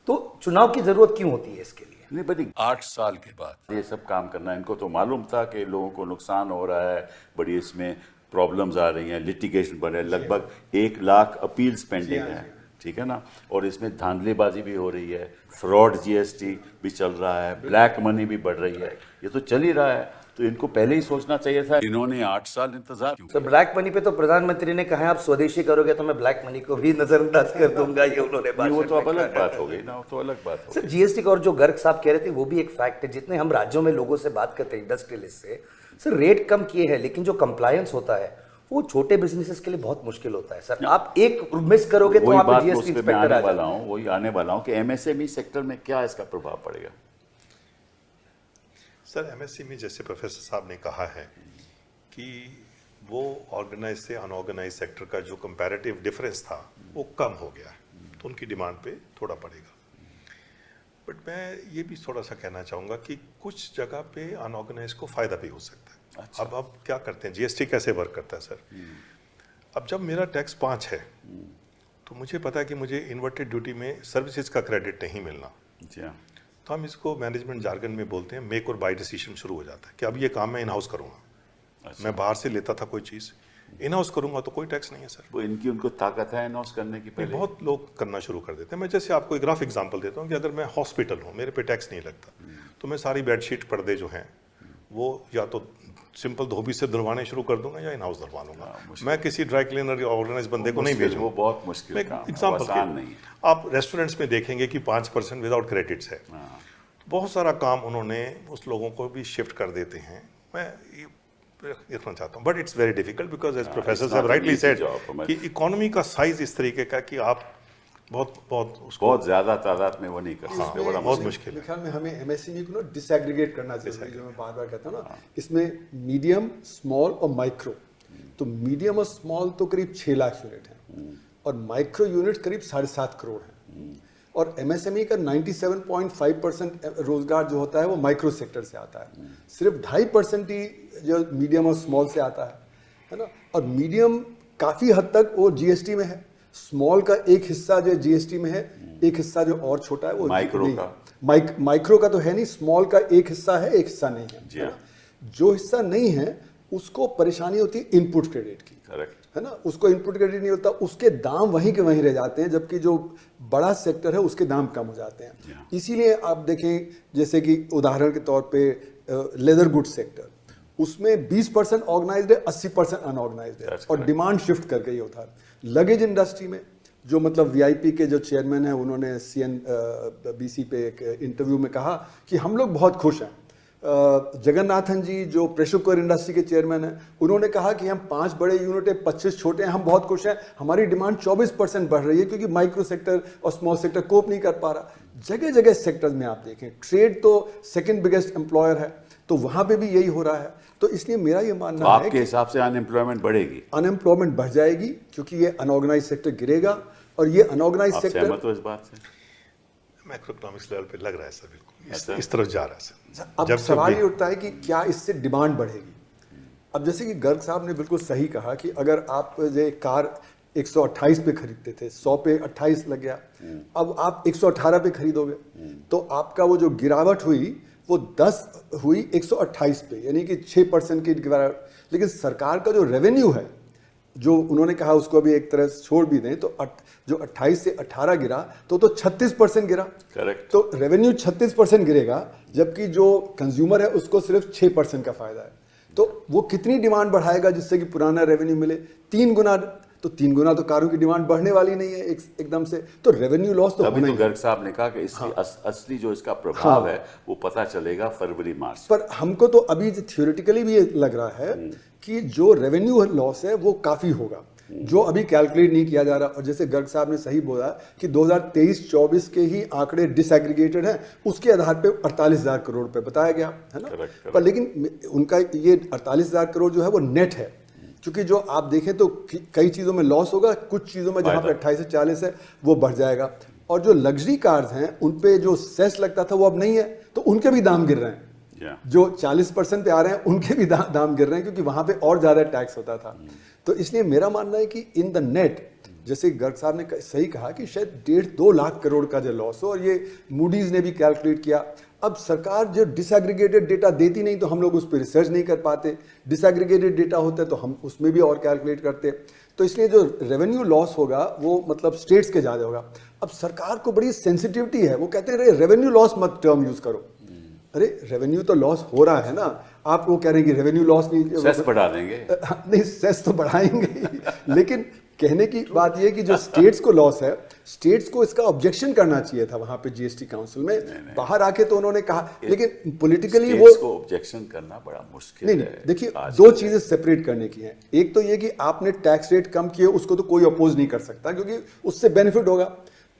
तो चुनाव की जरूरत क्यों होती है इसके लिए? नहीं, बड़ी 8 साल के बाद ये सब काम करना, इनको तो मालूम था कि लोगों को नुकसान हो रहा है, बड़ी इसमें प्रॉब्लम्स आ रही हैं, लिटिगेशन बढ़ रहा है, लगभग 1 लाख अपील्स पेंडिंग है, ठीक है ना। और इसमें धांधलीबाजी भी हो रही है, फ्रॉड जीएसटी भी चल रहा है, ब्लैक मनी भी बढ़ रही है, ये तो चल ही रहा है। तो इनको पहले ही सोचना चाहिए था। इन्होंने 8 साल इंतजार क्यों सर ब्लैक मनी पे तो प्रधानमंत्री ने कहा आप स्वदेशी करोगे तो मैं ब्लैक मनी को भी नजरअंदाज कर दूंगा, ये उन्होंने बात। वो तो अब अलग बात हो गई ना, वो तो अलग बात हो सर जीएसटी का और जो गर्ग साहब कह रहे थे वो भी एक फैक्ट है। जितने हम राज्यों में लोगों से बात करते हैं इंडस्ट्रियलिस्ट से, सर रेट कम किए हैं, लेकिन जो कंप्लायंस होता है वो छोटे बिजनेसेस के लिए बहुत मुश्किल होता है सर। आप एक मिस करोगे तो आप जीएसटी इंस्पेक्टर आ जाएगा। वही आने वाला हूँ कि एमएसएमई सेक्टर में क्या इसका प्रभाव पड़ेगा। सर एमएसएमई जैसे प्रोफेसर साहब ने कहा है कि वो ऑर्गेनाइज से अनऑर्गेनाइज सेक्टर का जो कंपैरेटिव डिफरेंस था वो कम हो गया है, तो उनकी डिमांड पे थोड़ा पड़ेगा। बट मैं ये भी थोड़ा सा कहना चाहूँगा कि कुछ जगह पे अनऑर्गेनाइज को फ़ायदा भी हो सकता है। अच्छा। अब क्या करते हैं, जीएसटी कैसे वर्क करता है सर? अब जब मेरा टैक्स 5 है तो मुझे पता है कि मुझे इन्वर्टेड ड्यूटी में सर्विसेज का क्रेडिट नहीं मिलना, तो हम इसको मैनेजमेंट जार्गन में बोलते हैं मेक और बाय डिसीजन शुरू हो जाता है कि अब ये काम मैं इन हाउस करूँगा। अच्छा। मैं बाहर से लेता था कोई चीज़, इन हाउस करूँगा तो कोई टैक्स नहीं है सर। वो इनकी उनको ताकत है इन हाउस करने की पहले। बहुत लोग करना शुरू कर देते हैं। मैं जैसे आपको एक रफ एग्जांपल देता हूँ कि अगर मैं हॉस्पिटल हूँ, मेरे पे टैक्स नहीं लगता, तो मैं सारी बेडशीट पर्दे जो हैं वो या तो सिंपल धोबी से धुलवाने शुरू कर दूंगा या इन हाउस धुलवा लूंगा। मैं किसी ड्राई क्लीनर या ऑर्गेनाइज बंदे को नहीं भेजूंगा, वो बहुत मुश्किल एग्जाम्पल नहीं। आप रेस्टोरेंट्स में देखेंगे कि 5% विदाउट क्रेडिट्स है। बहुत सारा काम उन्होंने उस लोगों को भी शिफ्ट कर देते हैं। मैं देखना चाहता हूँ, but it's very difficult because as professor साहब राइटली सेड कि इकोनॉमी का साइज इस तरीके का कि आप बहुत ज्यादा तादाद में वो नहीं कर सकते, बड़ा बहुत मुश्किल है। ख्याल में हमें एमएसएमई को ना डिसएग्रीगेट करना चाहिए, जो मैं बार बार कहता हूँ ना। इसमें मीडियम, स्मॉल और माइक्रो, तो मीडियम और स्मॉल तो करीब 6 लाख यूनिट है और माइक्रो यूनिट करीब 7.5 करोड़ हैं। और एमएसएमई का 97.5% रोजगार जो होता है वो माइक्रो सेक्टर से आता है, सिर्फ 2.5% ही जो मीडियम और स्मॉल से आता है ना। और मीडियम काफ़ी हद तक वो जीएसटी में है, स्मॉल का एक हिस्सा जो जीएसटी में है, एक हिस्सा जो और छोटा है वो माइक्रो का माइक्रो का तो है नहीं, स्मॉल का एक हिस्सा है, एक हिस्सा नहीं है। जो हिस्सा नहीं है उसको परेशानी होती है इनपुट क्रेडिट की, करेक्ट है ना। उसको इनपुट क्रेडिट नहीं होता, उसके दाम वहीं के वहीं रह जाते हैं, जबकि जो बड़ा सेक्टर है उसके दाम कम हो जाते हैं। इसीलिए आप देखें जैसे कि उदाहरण के तौर पे लेदर गुड सेक्टर, उसमें 20% ऑर्गेनाइज्ड है, 80% अनऑर्गेनाइज्ड है, और डिमांड शिफ्ट कर गई होता है। लगेज इंडस्ट्री में जो मतलब वीआईपी के जो चेयरमैन हैं उन्होंने CNBC पे एक इंटरव्यू में कहा कि हम लोग बहुत खुश हैं। जगन्नाथन जी जो प्रेशर कुकर इंडस्ट्री के चेयरमैन हैं, उन्होंने कहा कि हम 5 बड़े यूनिट है, 25 छोटे हैं, हम बहुत खुश हैं, हमारी डिमांड 24% बढ़ रही है, क्योंकि माइक्रो सेक्टर और स्मॉल सेक्टर कोप नहीं कर पा रहा। जगह जगह सेक्टर्स में आप देखें, ट्रेड तो सेकंड बिगेस्ट एम्प्लॉयर है, तो वहां पे भी यही हो रहा है। तो इसलिए मेरा ये मानना है आपके हिसाब से अनएम्प्लॉयमेंट बढ़ेगी, अनएम्प्लॉयमेंट बढ़ जाएगी, क्योंकि ये अनऑर्गेनाइज सेक्टर गिरेगा, और ये अनऑर्गेनाइज सेक्टर, सहमत हो इस बात से? मैक्रो इकोनॉमिक्स लेवल पे लग रहा है सर, बिल्कुल इस तरफ जा रहा है सर। अब सवाल ये उठता है कि क्या इससे डिमांड बढ़ेगी। अब जैसे कि गर्ग साहब ने बिल्कुल सही कहा कि अगर आप ये कार 128 पे खरीदते थे, 100 पे 28 लग गया, अब आप 118 पे खरीदोगे, तो आपका वो जो गिरावट हुई वो 10 हुई 128 पे, यानी कि 6% की गिरावट। लेकिन सरकार का जो रेवेन्यू है, जो उन्होंने कहा उसको अभी एक तरह से छोड़ भी दें, तो जो 28 से 18 गिरा तो 36% गिरा। करेक्ट। तो रेवेन्यू 36% गिरेगा, जबकि जो कंज्यूमर है उसको सिर्फ 6% का फायदा है। तो वो कितनी डिमांड बढ़ाएगा जिससे कि पुराना रेवेन्यू मिले? 3 गुना। तो 3 गुना तो कारों की डिमांड बढ़ने वाली नहीं है एकदम से, तो रेवेन्यू लॉस तो अभी होना तो ही। गर्ग साहब ने कहा कि इसकी असली जो इसका प्रभाव है वो पता चलेगा फरवरी मार्च। पर हमको तो अभी थियोरेटिकली भी ये लग रहा है कि जो रेवेन्यू लॉस है वो काफी होगा, जो अभी कैलकुलेट नहीं किया जा रहा। और जैसे गर्ग साहब ने सही बोला कि 2023-24 के ही आंकड़े डिसएग्रीगेटेड हैं, उसके आधार पे 48,000 करोड़ रुपए बताया गया है ना। correct. पर लेकिन उनका ये 48,000 करोड़ जो है वो नेट है, क्योंकि जो आप देखें तो कई चीजों में लॉस होगा, कुछ चीजों में जहां पे 28 से 40 है वो बढ़ जाएगा। और जो लग्जरी कार्स हैं उन पे जो सेस लगता था वो अब नहीं है, तो उनके भी दाम गिर रहे हैं। जो 40% पे आ रहे हैं उनके भी दाम गिर रहे हैं, क्योंकि वहां पे और ज्यादा टैक्स होता था। तो इसलिए मेरा मानना है कि इन द नेट, जैसे गर्ग साहब ने सही कहा कि शायद 1.5-2 लाख करोड़ का जो लॉस हो, और ये मूडीज ने भी कैलकुलेट किया। अब सरकार जो डिसएग्रीगेटेड डेटा देती नहीं तो हम लोग उस पर रिसर्च नहीं कर पाते, डिसएग्रीगेटेड डेटा होता है तो हम उसमें भी और कैलकुलेट करते। तो इसलिए जो रेवेन्यू लॉस होगा वो मतलब स्टेट्स के ज़्यादा होगा। अब सरकार को बड़ी सेंसिटिविटी है, वो कहते हैं रेवेन्यू लॉस मत टर्म यूज करो। अरे रेवेन्यू तो लॉस हो रहा है ना, आप वो कह रहे हैं कि रेवेन्यू लॉस नहीं, सेस बढ़ा देंगे। नहीं, सेस तो बढ़ाएंगे लेकिन कहने की बात यह कि जो स्टेट्स को लॉस है, स्टेट्स को इसका ऑब्जेक्शन करना चाहिए था वहां पे जीएसटी काउंसिल में। नहीं। बाहर आके तो उन्होंने कहा, लेकिन पॉलिटिकली वो को ऑब्जेक्शन करना बड़ा मुश्किल नहीं, है। देखिए 2 चीजें सेपरेट करने की हैं। एक तो ये कि आपने टैक्स रेट कम किए, उसको तो कोई अपोज नहीं कर सकता, क्योंकि उससे बेनिफिट होगा।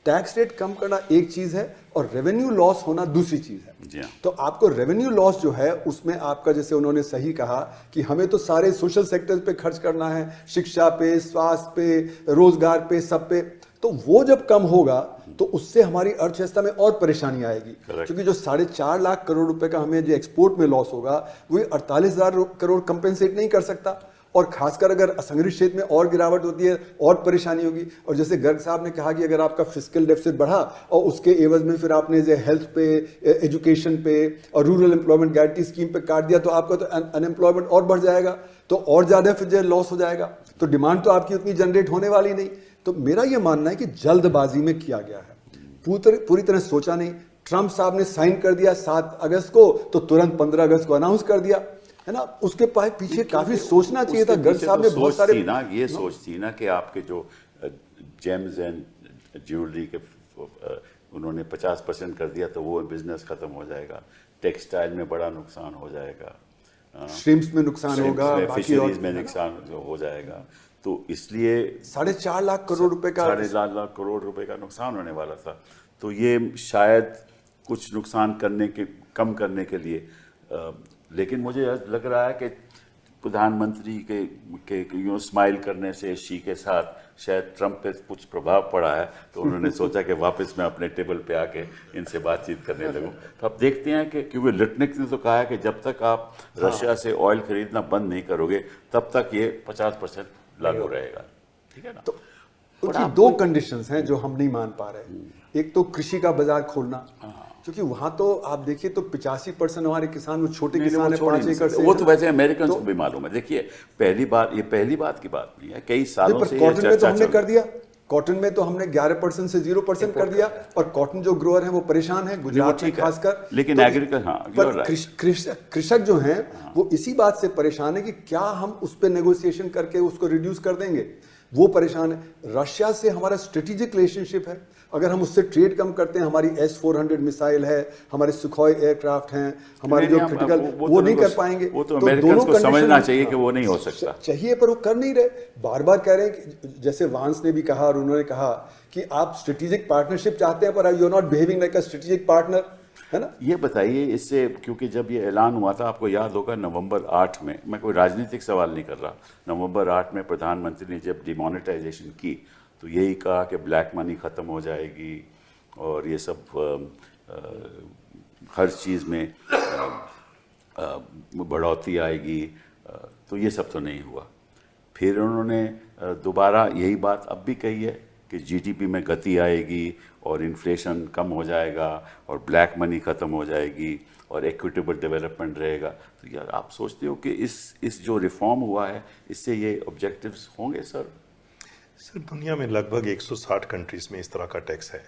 टैक्स रेट कम करना एक चीज है और रेवेन्यू लॉस होना दूसरी चीज है। तो आपको रेवेन्यू लॉस जो है उसमें आपका, जैसे उन्होंने सही कहा कि हमें तो सारे सोशल सेक्टर्स पे खर्च करना है, शिक्षा पे, स्वास्थ्य पे, रोजगार पे, सब पे। तो वो जब कम होगा तो उससे हमारी अर्थव्यवस्था में और परेशानी आएगी, क्योंकि जो 4.5 लाख करोड़ रुपए का हमें जो एक्सपोर्ट में लॉस होगा वो 48,000 करोड़ कंपेंसेट नहीं कर सकता। और खासकर अगर असंगठित क्षेत्र में और गिरावट होती है और परेशानी होगी। और जैसे गर्ग साहब ने कहा कि अगर आपका फिस्कल डेफिसिट बढ़ा और उसके एवज में फिर आपने जो हेल्थ पे, एजुकेशन पे और रूरल एम्प्लॉयमेंट गारंटी स्कीम पे काट दिया, तो आपका तो अनएम्प्लॉयमेंट और बढ़ जाएगा, तो और ज्यादा फिर जो लॉस हो जाएगा, तो डिमांड तो आपकी उतनी जनरेट होने वाली नहीं। तो मेरा ये मानना है कि जल्दबाजी में किया गया है, पूरी तरह सोचा नहीं। ट्रंप साहब ने साइन कर दिया 7 अगस्त को, तो तुरंत 15 अगस्त को अनाउंस कर दिया, है ना। उसके पीछे काफी सोचना चाहिए था। गर्ग साहब ने बहुत सारे ये सोच थी ना कि आपके जो जेम्स एंड ज्वेलरी के उन्होंने 50% कर दिया तो वो बिजनेस खत्म हो जाएगा, टेक्सटाइल में बड़ा नुकसान हो जाएगा, श्रिम्प्स में नुकसान होगा, फिशरीज में नुकसान हो जाएगा। तो इसलिए 4.5 लाख करोड़ रुपए का 4.5 लाख करोड़ रुपए का नुकसान होने वाला था। तो ये शायद कुछ नुकसान कम करने के लिए, लेकिन मुझे लग रहा है कि प्रधानमंत्री के स्माइल करने से शी के साथ शायद ट्रंप पे कुछ प्रभाव पड़ा है, तो उन्होंने सोचा कि वापस मैं अपने टेबल पे आके इनसे बातचीत करने लगूं। तो अब देखते हैं कि क्योंकि लिटनिक ने तो कहा है कि जब तक आप रशिया से ऑयल खरीदना बंद नहीं करोगे तब तक ये 50% लागू रहेगा। ठीक है ना? तो उनकी दो कंडीशंस हैं जो हम नहीं मान पा रहे। एक तो कृषि का बाजार खोलना, क्योंकि वहां तो आप देखिए तो 85% हमारे किसान वो छोटे किसान है, 5 एकड़ से। वो तो वैसे अमेरिकन को भी मालूम है। देखिए पहली बात की बात नहीं है, कई सालों से कॉटन में तो हमने कर दिया, कॉटन में तो हमने 11% से 0% कर दिया, और कॉटन जो ग्रोअर है वो परेशान है, गुजरात में खासकर। लेकिन एग्रीकल्चर कृषक जो हैं वो इसी बात से परेशान है कि क्या हम उस पर नेगोशिएशन करके उसको रिड्यूस कर देंगे, वो परेशान है। रशिया से हमारा स्ट्रेटेजिक रिलेशनशिप है, अगर हम उससे ट्रेड कम करते हैं, हमारी S-400 मिसाइल है, हमारे सुखोई एयरक्राफ्ट हैं, हमारे जो क्रिटिकल वो नहीं कर पाएंगे। वो तो अमेरिकन को समझना चाहिए कि वो नहीं हो सकता चाहिए, पर वो कर नहीं रहे। बार बार कह रहे हैं कि जैसे वांस ने भी कहा और उन्होंने कहा कि आप स्ट्रेटेजिक पार्टनरशिप चाहते हैं पर you are not behaving like a strategic partner, है ना? ये बताइए इससे, क्योंकि जब ये ऐलान हुआ था आपको याद होगा नवंबर 8 में, मैं कोई राजनीतिक सवाल नहीं कर रहा, नवंबर 8 में प्रधानमंत्री ने जब डिमोनेटाइजेशन की तो यही कहा कि ब्लैक मनी ख़त्म हो जाएगी और ये सब हर चीज़ में बढ़ोतरी आएगी, तो ये सब तो नहीं हुआ। फिर उन्होंने दोबारा यही बात अब भी कही है कि जीडीपी में गति आएगी और इन्फ्लेशन कम हो जाएगा और ब्लैक मनी ख़त्म हो जाएगी और इक्विटेबल डेवलपमेंट रहेगा। तो यार आप सोचते हो कि इस जो रिफॉर्म हुआ है इससे ये ऑब्जेक्टिव्स होंगे सर? सर दुनिया में लगभग 160 कंट्रीज में इस तरह का टैक्स है,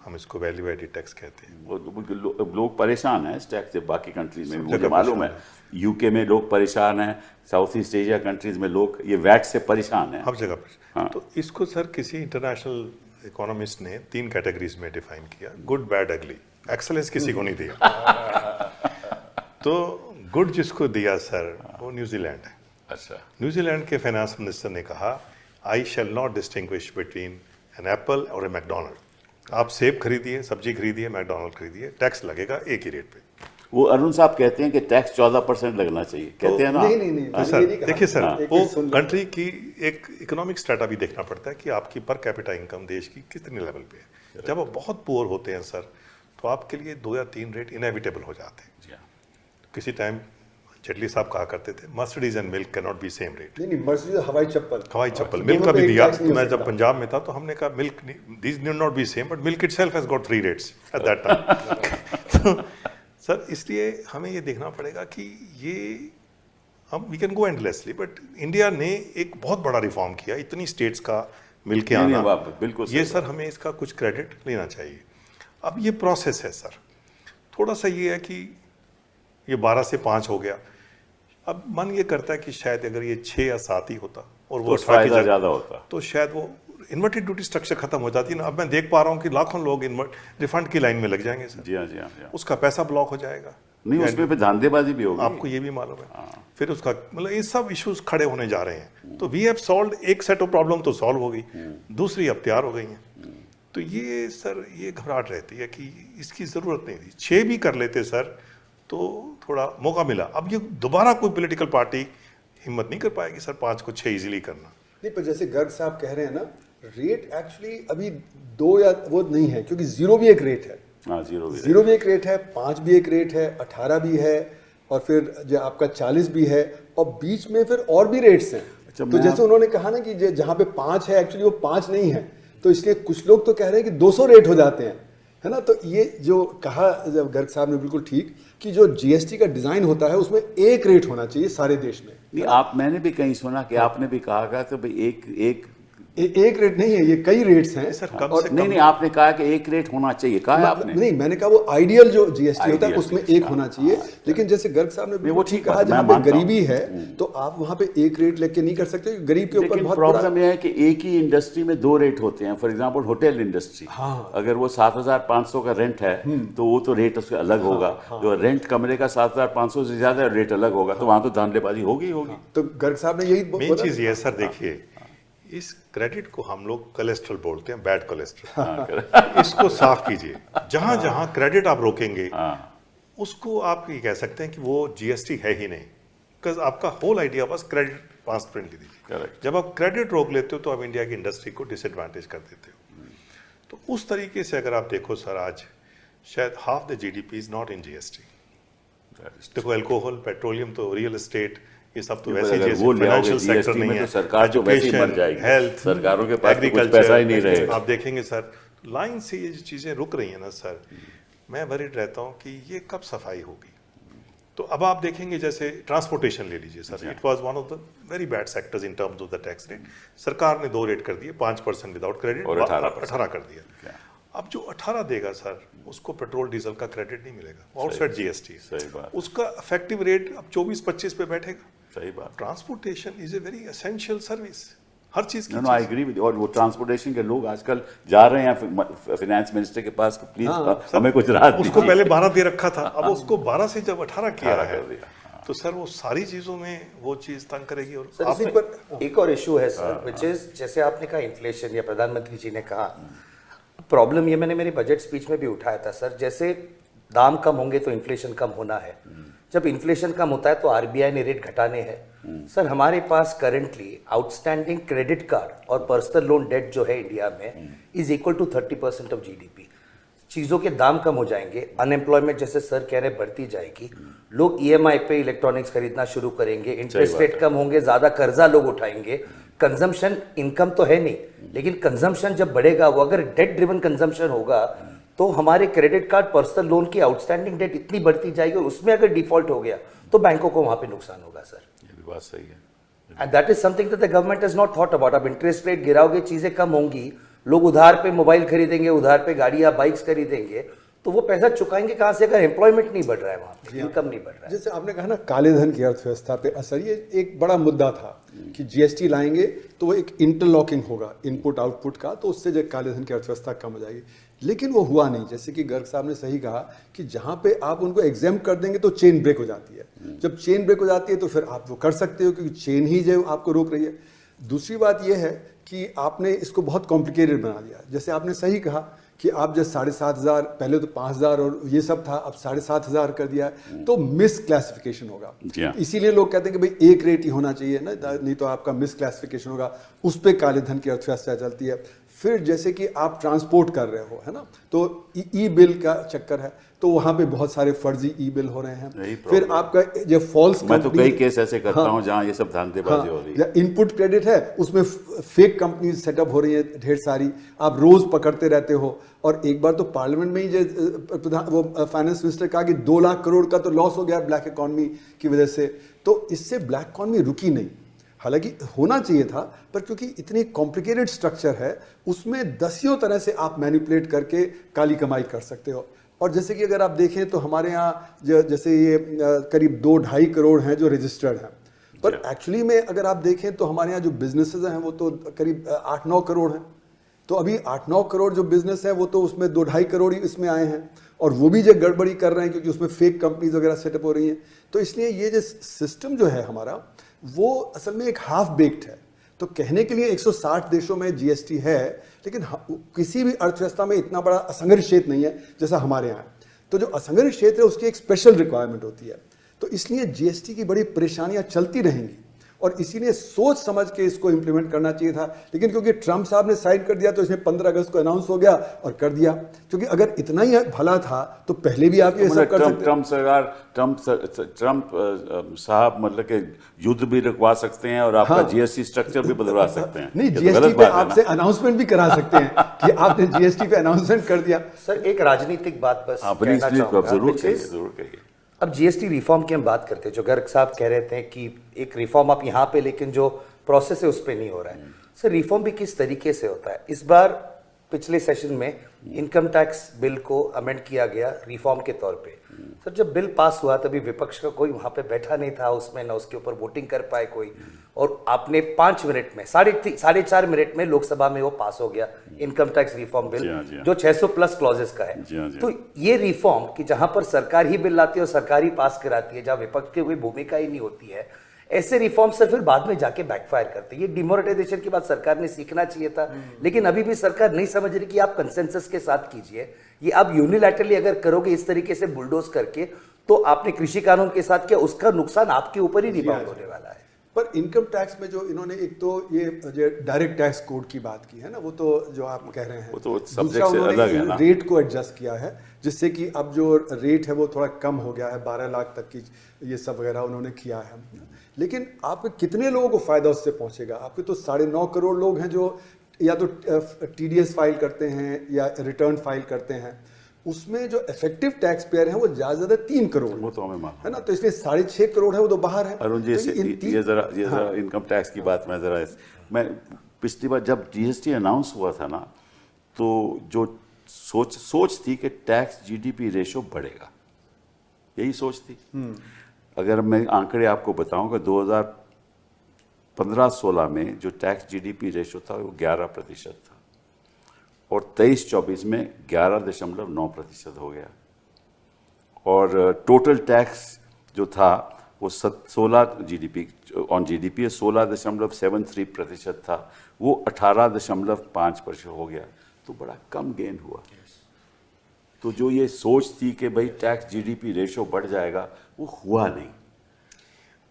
हम इसको वैल्यू एडेड टैक्स कहते हैं। वो लोग परेशान हैं इस टैक्स से, बाकी कंट्रीज में मुझे मालूम है, यूके में लोग परेशान हैं, साउथ ईस्ट एशिया कंट्रीज में लोग ये वैट से परेशान हैं, हर जगह पर। हाँ। तो इसको सर किसी इंटरनेशनल इकोनॉमिस्ट ने 3 कैटेगरीज में डिफाइन किया, गुड, बैड, अगली। एक्सेलेंस किसी को नहीं दिया। तो गुड जिसको दिया सर वो न्यूजीलैंड है। अच्छा। न्यूजीलैंड के फाइनेंस मिनिस्टर ने कहा I shall not distinguish between an apple और ए मैकडोनल्ड। आप सेब खरीदिए, सब्जी खरीदिए, मैकडोनल्ड खरीदिए, टैक्स लगेगा एक ही रेट पे। वो अरुण साहब कहते हैं कि टैक्स 14% लगना चाहिए, कहते हैं ना? नहीं, तो सर देखिए सर, वो कंट्री की एक इकोनॉमिक स्टेटा भी देखना पड़ता है कि आपकी पर कैपिटा इनकम देश की कितने लेवल पे है। जब आप बहुत पुअर होते हैं सर, तो आपके लिए 2 या 3 रेट इनएविटेबल हो जाते हैं। किसी टाइम जेटली साहब कहा करते थे Mercedes and milk can not be same rate. नहीं, मर्सिडीज हवाई चप्पल मिल्क का भी दिया। तो मैं जब पंजाब में था तो हमने कहा milk these need not be same, but milk itself has got 3 rates at that time. तो सर इसलिए हमें ये देखना पड़ेगा कि ये हम we can go endlessly, but India ने एक बहुत बड़ा रिफॉर्म किया, इतनी स्टेट्स का मिलके आना, बिल्कुल ये सर हमें इसका कुछ क्रेडिट लेना चाहिए। अब ये प्रोसेस है सर, थोड़ा सा ये है कि ये 12 से 5 हो गया। अब मन ये करता है कि शायद अगर ये 6 या 7 ही होता और वो फायदा ज़्यादा होता तो शायद वो इन्वर्टेड ड्यूटी स्ट्रक्चर खत्म हो जाती है ना। अब मैं देख पा रहा हूँ कि लाखों लोग रिफंड की लाइन में लग जाएंगे सर। जी हाँ। उसका पैसा ब्लॉक हो जाएगा। नहीं, उसमें फिर धांधेबाजी भी होगी, आपको ये भी मालूम है। फिर उसका मतलब ये सब इश्यूज खड़े होने जा रहे हैं। तो वी हैव सॉल्व्ड एक सेट ऑफ प्रॉब्लम तो सॉल्व हो गई, दूसरी अब तैयार हो गई हैं। तो ये सर ये घबराहट रहती है कि इसकी ज़रूरत नहीं थी। 6 भी कर लेते सर तो थोड़ा मौका मिला। अब ये दोबारा कोई पॉलिटिकल पार्टी हिम्मत नहीं कर पाएगी सर 5 को 6 इजीली करना। नहीं, पर जैसे गर्ग साहब कह रहे हैं ना, रेट एक्चुअली अभी 2 या वो नहीं है, क्योंकि 0 भी एक रेट है। हाँ, 0 भी एक रेट है, 5 भी एक रेट है, 18 भी है, और फिर जो आपका 40 भी है, और बीच में फिर और भी रेट्स हैं। तो जैसे उन्होंने कहा ना कि जहाँ पे 5 है एक्चुअली वो 5 नहीं है, तो इसलिए कुछ लोग तो कह रहे हैं कि 200 रेट हो जाते हैं, है ना? तो ये जो कहा जब गर्ग साहब ने बिल्कुल ठीक कि जो जीएसटी का डिजाइन होता है उसमें एक रेट होना चाहिए सारे देश में। नहीं, मैंने भी कहीं सुना कि आपने भी कहा था भाई एक रेट नहीं है, ये कई रेट्स हैं सर। नहीं, आपने कहा कि एक रेट होना चाहिए, कहा आपने? नहीं, मैंने कहा वो आइडियल जो जीएसटी होता है उसमें एक होना चाहिए। लेकिन जैसे गर्ग साहब ने वो ठीक कहा, जहाँ पे गरीबी है तो आप वहाँ पे एक रेट लेके नहीं कर सकते, गरीब के ऊपर बहुत प्रॉब्लम यह है कि एक ही इंडस्ट्री में 2 रेट होते हैं। फॉर एग्जाम्पल होटल इंडस्ट्री, अगर वो 7,500 का रेंट है तो वो तो रेट उसका अलग होगा। जो रेंट कमरे का 7,500 से ज्यादा रेट अलग होगा, तो वहां तो धांधलेबाजी होगी। तो गर्ग साहब ने यही मेन चीज ये सर, देखिए इस क्रेडिट को हम लोग कोलेस्ट्रॉल बोलते हैं, बैड कोलेस्ट्रॉल। इसको साफ कीजिए। जहां जहां क्रेडिट आप रोकेंगे उसको आप ये कह सकते हैं कि वो जीएसटी है ही नहीं, बिकॉज आपका होल आइडिया बस क्रेडिट ट्रांसपेरेंटली दीजिए। Correct. जब आप क्रेडिट रोक लेते हो तो आप इंडिया की इंडस्ट्री को डिसएडवांटेज कर देते हो। तो उस तरीके से अगर आप देखो सर, आज शायद half the GDP is not in GST. देखो अल्कोहल, पेट्रोलियम, तो रियल एस्टेट, ये सब तो वैसे फाइनेंशियल सेक्टर नहीं है, तो सरकार जो वैसे ही मर जाएगी, हेल्थ, सरकारों के पास तो कुछ पैसा ही नहीं रहेगा। आप देखेंगे सर लाइन से ये जो चीजें रुक रही है ना सर, मैं वरीड रहता हूँ कि ये कब सफाई होगी। तो अब आप देखेंगे जैसे ट्रांसपोर्टेशन ले लीजिए sir, it was one of the very bad sectors in terms of the tax rate. सरकार ने 2 रेट कर दिए, 5% विदाउट क्रेडिट और 18 कर दिया। अब जो 18 देगा सर, उसको पेट्रोल डीजल का क्रेडिट नहीं मिलेगा, आउटसाइड जीएसटी। सही बात। उसका इफेक्टिव रेट अब 24-25 पे बैठेगा। सही बात। Transportation is a very essential service, हर चीज की। I agree with. और वो ट्रांसपोर्टेशन के लोग आजकल जा रहे हैं फाइनेंस मिनिस्टर के पास, प्लीज हमें कुछ राहत दीजिए। उसको पहले 12 दे रखा था, अब उसको 12 से जब 18 किया है, तो सर वो सारी चीजों में वो चीज तंग करेगी। और सर इसी पर एक और इशू है सर, विच इज जैसे आपने कहा इन्फ्लेशन, या प्रधानमंत्री जी ने कहा, प्रॉब्लम ये मैंने मेरी बजट स्पीच में भी उठाया था सर, जैसे दाम कम होंगे तो इन्फ्लेशन कम होना है। जब इन्फ्लेशन कम होता है तो आरबीआई ने रेट घटाने हैं। सर हमारे पास करंटली आउटस्टैंडिंग क्रेडिट कार्ड और पर्सनल लोन डेट जो है इंडिया में is equal to 30% of GDP. चीज़ों के दाम कम हो जाएंगे, अनएम्प्लॉयमेंट जैसे सर कह रहे बढ़ती जाएगी, लोग ईएमआई पे इलेक्ट्रॉनिक्स खरीदना शुरू करेंगे, इंटरेस्ट रेट कम होंगे, ज़्यादा कर्जा लोग उठाएंगे, कंजम्पशन इनकम तो है नहीं, लेकिन कंजम्पशन जब बढ़ेगा, वो अगर डेट ड्रिवन कंजम्पशन होगा तो हमारे क्रेडिट कार्ड, पर्सनल लोन की आउटस्टैंडिंग डेट इतनी बढ़ती जाएगी, और उसमें अगर डिफॉल्ट हो गया तो बैंकों को वहां पे नुकसान होगा सर। ये भी बात सही है। And that is something that the government has not thought about. अब इंटरेस्ट रेट गिराओगे, चीजें कम होंगी, लोग उधार पे मोबाइल खरीदेंगे, उधार पे गाड़ियां बाइक्स खरीदेंगे, तो वो पैसा चुकाएंगे कहां से अगर एम्प्लॉयमेंट नहीं बढ़ रहा है, वहां पे इनकम नहीं बढ़ रहा है। जैसे आपने कहा ना काले धन की अर्थव्यवस्था पे असर, ये एक बड़ा मुद्दा था कि जीएसटी लाएंगे तो वो एक इंटरलॉकिंग होगा इनपुट आउटपुट का, तो उससे जो काले धन की अर्थव्यवस्था कम हो जाएगी, लेकिन वो हुआ नहीं। जैसे कि गर्ग साहब ने सही कहा कि जहां पे आप उनको एग्जाम कर देंगे तो चेन ब्रेक हो जाती है। जब चेन ब्रेक हो जाती है तो फिर आप वो कर सकते हो, क्योंकि चेन ही जो आपको रोक रही है। दूसरी बात यह है कि आपने इसको बहुत कॉम्प्लिकेटेड बना दिया। जैसे आपने सही कहा कि आप जब 7,500, पहले तो 5,000 और ये सब था, अब 7,500 कर दिया, तो मिस क्लासिफिकेशन होगा। इसीलिए लोग कहते हैं कि भाई एक रेट ही होना चाहिए ना, नहीं तो आपका मिस क्लासिफिकेशन होगा, उस पर काले धन की अर्थव्यवस्था चलती है। फिर जैसे कि आप ट्रांसपोर्ट कर रहे हो, है ना, तो ई बिल का चक्कर है, तो वहां पे बहुत सारे फर्जी ई बिल हो रहे हैं। फिर आपका जो फॉल्स, मैं तो कई केस ऐसे करता हूं जहां ये सब धांधलेबाजी हो रही है। इनपुट क्रेडिट है, उसमें फेक कंपनी सेटअप हो रही है ढेर सारी, आप रोज पकड़ते रहते हो। और एक बार तो पार्लियामेंट में ही वो फाइनेंस मिनिस्टर कहा कि 2 लाख करोड़ का तो लॉस हो गया ब्लैक इकॉनमी की वजह से। तो इससे ब्लैक इकॉनमी रुकी नहीं, हालांकि होना चाहिए था, पर क्योंकि इतनी कॉम्प्लिकेटेड स्ट्रक्चर है, उसमें दसियों तरह से आप मैनिपुलेट करके काली कमाई कर सकते हो। और जैसे कि अगर आप देखें तो हमारे यहाँ जैसे ये करीब 2-2.5 करोड़ हैं जो रजिस्टर्ड हैं, पर एक्चुअली में अगर आप देखें तो हमारे यहाँ जो बिजनेसेस हैं वो तो करीब 8-9 करोड़ हैं। तो अभी 8-9 करोड़ जो बिजनेस है वो तो उसमें 2-2.5 करोड़ ही इसमें आए हैं, और वो भी जो गड़बड़ी कर रहे हैं क्योंकि उसमें फेक कंपनीज वगैरह सेटअप हो रही हैं। तो इसलिए ये जो सिस्टम जो है हमारा, वो असल में एक हाफ बेक्ड है। तो कहने के लिए 160 देशों में जीएसटी है, लेकिन किसी भी अर्थव्यवस्था में इतना बड़ा असंगठित क्षेत्र नहीं है जैसा हमारे यहाँ। तो जो असंगठित क्षेत्र है उसकी एक स्पेशल रिक्वायरमेंट होती है, तो इसलिए जीएसटी की बड़ी परेशानियां चलती रहेंगी, और इसीलिए सोच समझ के इसको इंप्लीमेंट करना चाहिए था। लेकिन क्योंकि ट्रंप साहब ने साइन कर दिया तो इसमें 15 अगस्त को अनाउंस हो गया और कर दिया। क्योंकि अगर इतना ही भला था तो पहले भी आप ये सब कर सकते। ट्रंप साहब मतलब कि युद्ध भी रुकवा सकते हैं और आपका जीएसटी स्ट्रक्चर भी बदलवा सकते हैं। नहीं, जीएसटी पे आपसे अनाउंसमेंट भी करा सकते हैं कि आपने जीएसटी पे अनाउंसमेंट कर दिया। सर एक राजनीतिक बात बस जरूर कहिए। अब जीएसटी रिफॉर्म की हम बात करते हैं, जो गर्ग साहब कह रहे थे कि एक रिफॉर्म आप यहाँ पे, लेकिन जो प्रोसेस है उस पर नहीं हो रहा है। सर रिफॉर्म भी किस तरीके से होता है? इस बार पिछले सेशन में इनकम टैक्स बिल को अमेंड किया गया रिफॉर्म के तौर पे। सर जब बिल पास हुआ तभी विपक्ष का कोई वहां पे बैठा नहीं था उसमें, ना उसके ऊपर वोटिंग कर पाए कोई, और आपने 5 मिनट में 4.5 मिनट में लोकसभा में वो पास हो गया इनकम टैक्स रिफॉर्म बिल, जो 600+ क्लॉजेस का है। तो ये रिफॉर्म कि जहां पर सरकार ही बिल लाती है और सरकार ही पास कराती है, जहां विपक्ष की कोई भूमिका ही नहीं होती है, ऐसे रिफॉर्म से फिर बाद में जाके बैकफायर करते हैं। ये डिमोनेटाइजेशन की बात सरकार ने सीखना चाहिए था, लेकिन अभी भी सरकार नहीं समझ रही कि आप कंसेंसस के साथ कीजिए। ये आप यूनिलैटरली अगर करोगे इस तरीके से बुलडोज करके, तो आपने कृषि कानून के साथ किया, उसका नुकसान आपके ऊपर ही रिबाउंड होने वाला है। पर इनकम टैक्स में जो इन्होंने एक तो ये जो डायरेक्ट टैक्स कोड की बात की है ना, वो तो जो आप कह रहे हैं, वो तो दूसरा सब्जेक्ट से अलग है ना, रेट को एडजस्ट किया है, जिससे कि अब जो रेट है वो थोड़ा कम हो गया है, 12 लाख तक की ये सब वगैरह उन्होंने किया है। लेकिन आपके कितने लोगों को फायदा उससे पहुंचेगा? आपके तो 9.5 करोड़ लोग हैं जो या तो TDS फाइल करते हैं या रिटर्न फाइल करते हैं, उसमें जो इफेक्टिव टैक्स पेयर है वो ज्यादा 3 करोड़, वो तो हमें मालूम है ना, तो इसलिए 6.5 करोड़ है वो तो बाहर है। अरुण जी, तो ये जरा इनकम टैक्स की बात मैं पिछली बार जब GST अनाउंस हुआ था ना, तो जो सोच थी कि टैक्स GDP रेशो बढ़ेगा, यही सोच थी। अगर मैं आंकड़े आपको बताऊं कि 2015-16 में जो टैक्स GDP रेशो था वो 11% था और 23-24 में 11.9% हो गया, और टोटल टैक्स जो था वो 16 GDP 16.73% था, वो 18.5% हो गया, तो बड़ा कम गेन हुआ। तो जो ये सोच थी कि भाई टैक्स GDP रेशो बढ़ जाएगा, वो हुआ नहीं।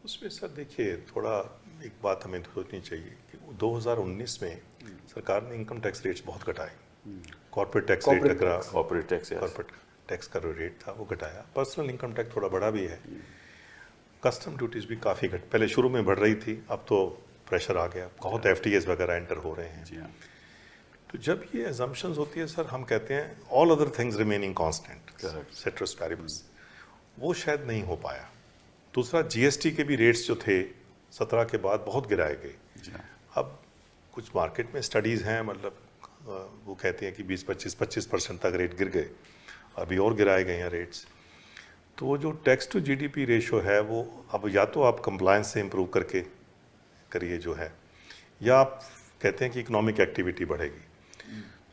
उसमें सर देखिए, थोड़ा एक बात हमें सोचनी चाहिए कि 2019 में सरकार ने इनकम टैक्स रेट्स बहुत घटाए। Corporate tax rate corporate tax का जो रेट था वो घटाया, पर्सनल इनकम टैक्स थोड़ा बढ़ा भी है, कस्टम ड्यूटीज भी काफ़ी पहले शुरू में बढ़ रही थी, अब तो प्रेशर आ गया, बहुत FTAs वगैरह एंटर हो रहे हैं। तो जब ये अजम्पशंस होती है सर, हम कहते हैं all other things remaining constant citrus paribus, वो शायद नहीं हो पाया। दूसरा, GST के भी रेट्स जो थे 17 के बाद बहुत गिराए गए। अब कुछ मार्केट में स्टडीज़ हैं, मतलब वो कहते हैं कि 20-25% तक रेट गिर गए, अभी और गिराए गए हैं रेट्स। तो वो जो टैक्स टू GDP रेशो है वो अब या तो आप कंप्लायंस से इम्प्रूव करके करिए जो है, या आप कहते हैं कि इकोनॉमिक एक्टिविटी बढ़ेगी।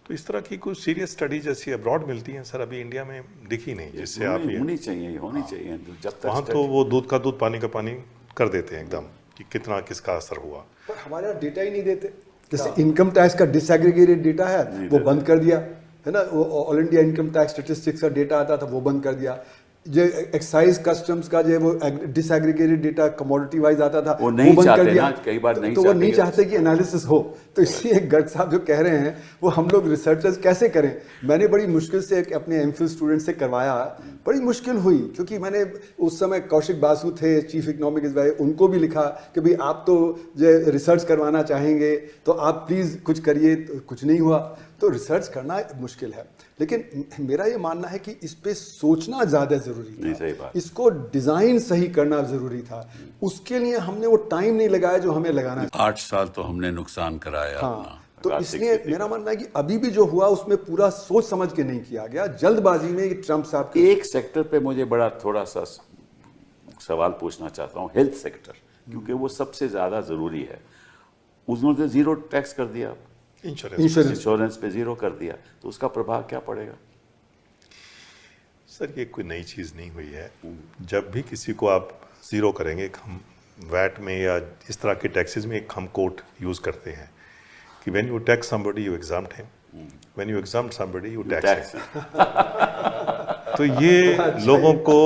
तो इस तरह की कुछ सीरियस स्टडी जैसी अब्रॉड मिलती हैं सर, अभी इंडिया में दिखी नहीं, जिससे आप होनी चाहिए जब तक वहाँ तो वो दूध का दूध पानी का पानी कर देते हैं एकदम कि कितना किसका असर हुआ। पर हमारे यहाँ डेटा ही नहीं देते। जैसे इनकम टैक्स का डिसएग्रीगेटेड डेटा है वो बंद कर दिया है ना, वो all India income tax statistics का डेटा आता था वो बंद कर दिया, जो एक्साइज कस्टम्स का जो वो डिसएग्रीगेटेड डेटा कमोडिटी वाइज आता था वो नहीं बंद कर चाहते दिया। ना, कई बार नहीं तो वो नहीं चाहते कि एनालिसिस हो, तो इसलिए गर्ग साहब जो कह रहे हैं वो हम लोग रिसर्चर्स कैसे करें। मैंने बड़ी मुश्किल से अपने MPhil स्टूडेंट से करवाया, बड़ी मुश्किल हुई, क्योंकि मैंने उस समय कौशिक बासु थे चीफ इकोनॉमिक एडवाइजर, उनको भी लिखा कि भाई आप तो जो रिसर्च करवाना चाहेंगे तो आप प्लीज़ कुछ करिए, तो कुछ नहीं हुआ। तो रिसर्च करना मुश्किल है, लेकिन मेरा ये मानना है कि इस पे सोचना ज़्यादा ज़रूरी था, इसको डिज़ाइन सही करना ज़रूरी था, उसके लिए हमने वो टाइम नहीं लगाया जो हमें लगाना चाहिए। 8 साल तो हमने नुकसान कराया। हाँ, तो इसलिए मेरा मानना है कि अभी भी जो हुआ उसमें पूरा सोच समझ के नहीं किया गया, जल्दबाजी में ट्रम्प साहब के। एक सेक्टर पे मुझे बड़ा थोड़ा सा सवाल पूछना चाहता हूँ, हेल्थ सेक्टर, क्योंकि वो सबसे ज़्यादा ज़रूरी है। उन्होंने 0 टैक्स कर दिया, इंश्योरेंस पे 0 कर दिया, तो उसका प्रभाव क्या पड़ेगा? सर ये कोई नई चीज़ नहीं हुई है, जब भी किसी को आप 0 करेंगे, हम वैट में या इस तरह के टैक्सेस में एक हम कोट यूज़ करते हैं कि when you tax somebody you exempt him, when you exempt somebody you tax him. तो ये लोगों को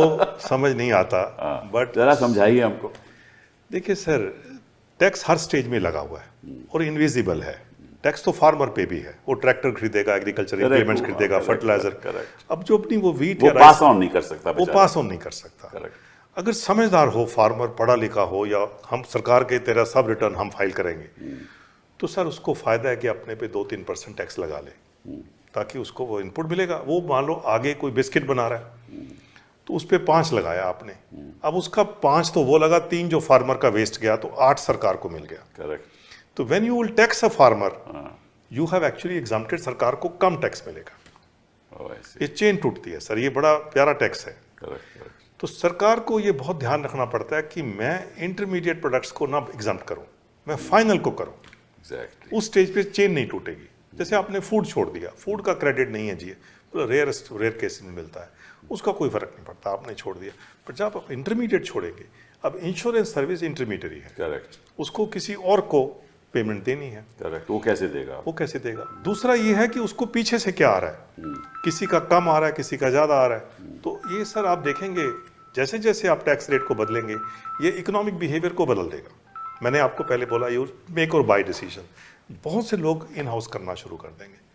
समझ नहीं आता, बट जरा समझाइए हमको। देखिए सर, टैक्स हर स्टेज में लगा हुआ है और इनविजिबल है। टैक्स तो फार्मर पे भी है, वो ट्रैक्टर खरीदेगा, एग्रीकल्चर इम्प्लीमेंट्स खरीदेगा, फर्टिलाइजर। अब जो अपनी वो वीट या पास ऑन नहीं कर सकता, वो पास ऑन नहीं कर सकता। अगर समझदार हो फार्मर, पढ़ा लिखा हो, या हम सरकार के तेरा सब रिटर्न हम फाइल करेंगे, तो सर उसको फायदा है कि अपने पे 2-3% टैक्स लगा ले, ताकि उसको वो इनपुट मिलेगा। वो मान लो आगे कोई बिस्किट बना रहा है तो उस पर 5 लगाया आपने, अब उसका 5 तो वो लगा, 3 जो फार्मर का वेस्ट गया, तो 8 सरकार को मिल गया। करेक्ट। तो when you will tax a farmer, you have actually exempted, सरकार को कम टैक्स मिलेगा। ये चेन टूटती है सर, ये बड़ा प्यारा टैक्स है। तो सरकार को ये बहुत ध्यान रखना पड़ता है कि मैं इंटरमीडिएट प्रोडक्ट्स को ना एग्जम्प्ट करूं, मैं फाइनल को करूं। उस स्टेज पे चेन नहीं टूटेगी। जैसे आपने फूड छोड़ दिया, फूड का क्रेडिट नहीं है जी, रेयर केसेस में मिलता है, उसका कोई फर्क नहीं पड़ता, आपने छोड़ दिया। पर जब आप इंटरमीडिएट छोड़ेंगे, अब इंश्योरेंस सर्विस इंटरमीडिएटरी है, करेक्ट, उसको किसी और को पेमेंट देनी है, करेक्ट, वो कैसे देगा? वो कैसे देगा? दूसरा ये है कि उसको पीछे से क्या आ रहा है, किसी का कम आ रहा है, किसी का ज्यादा आ रहा है। तो ये सर आप देखेंगे जैसे जैसे आप टैक्स रेट को बदलेंगे ये इकोनॉमिक बिहेवियर को बदल देगा। मैंने आपको पहले बोला यू मेक और बाय डिसीजन, बहुत से लोग इन हाउस करना शुरू कर देंगे।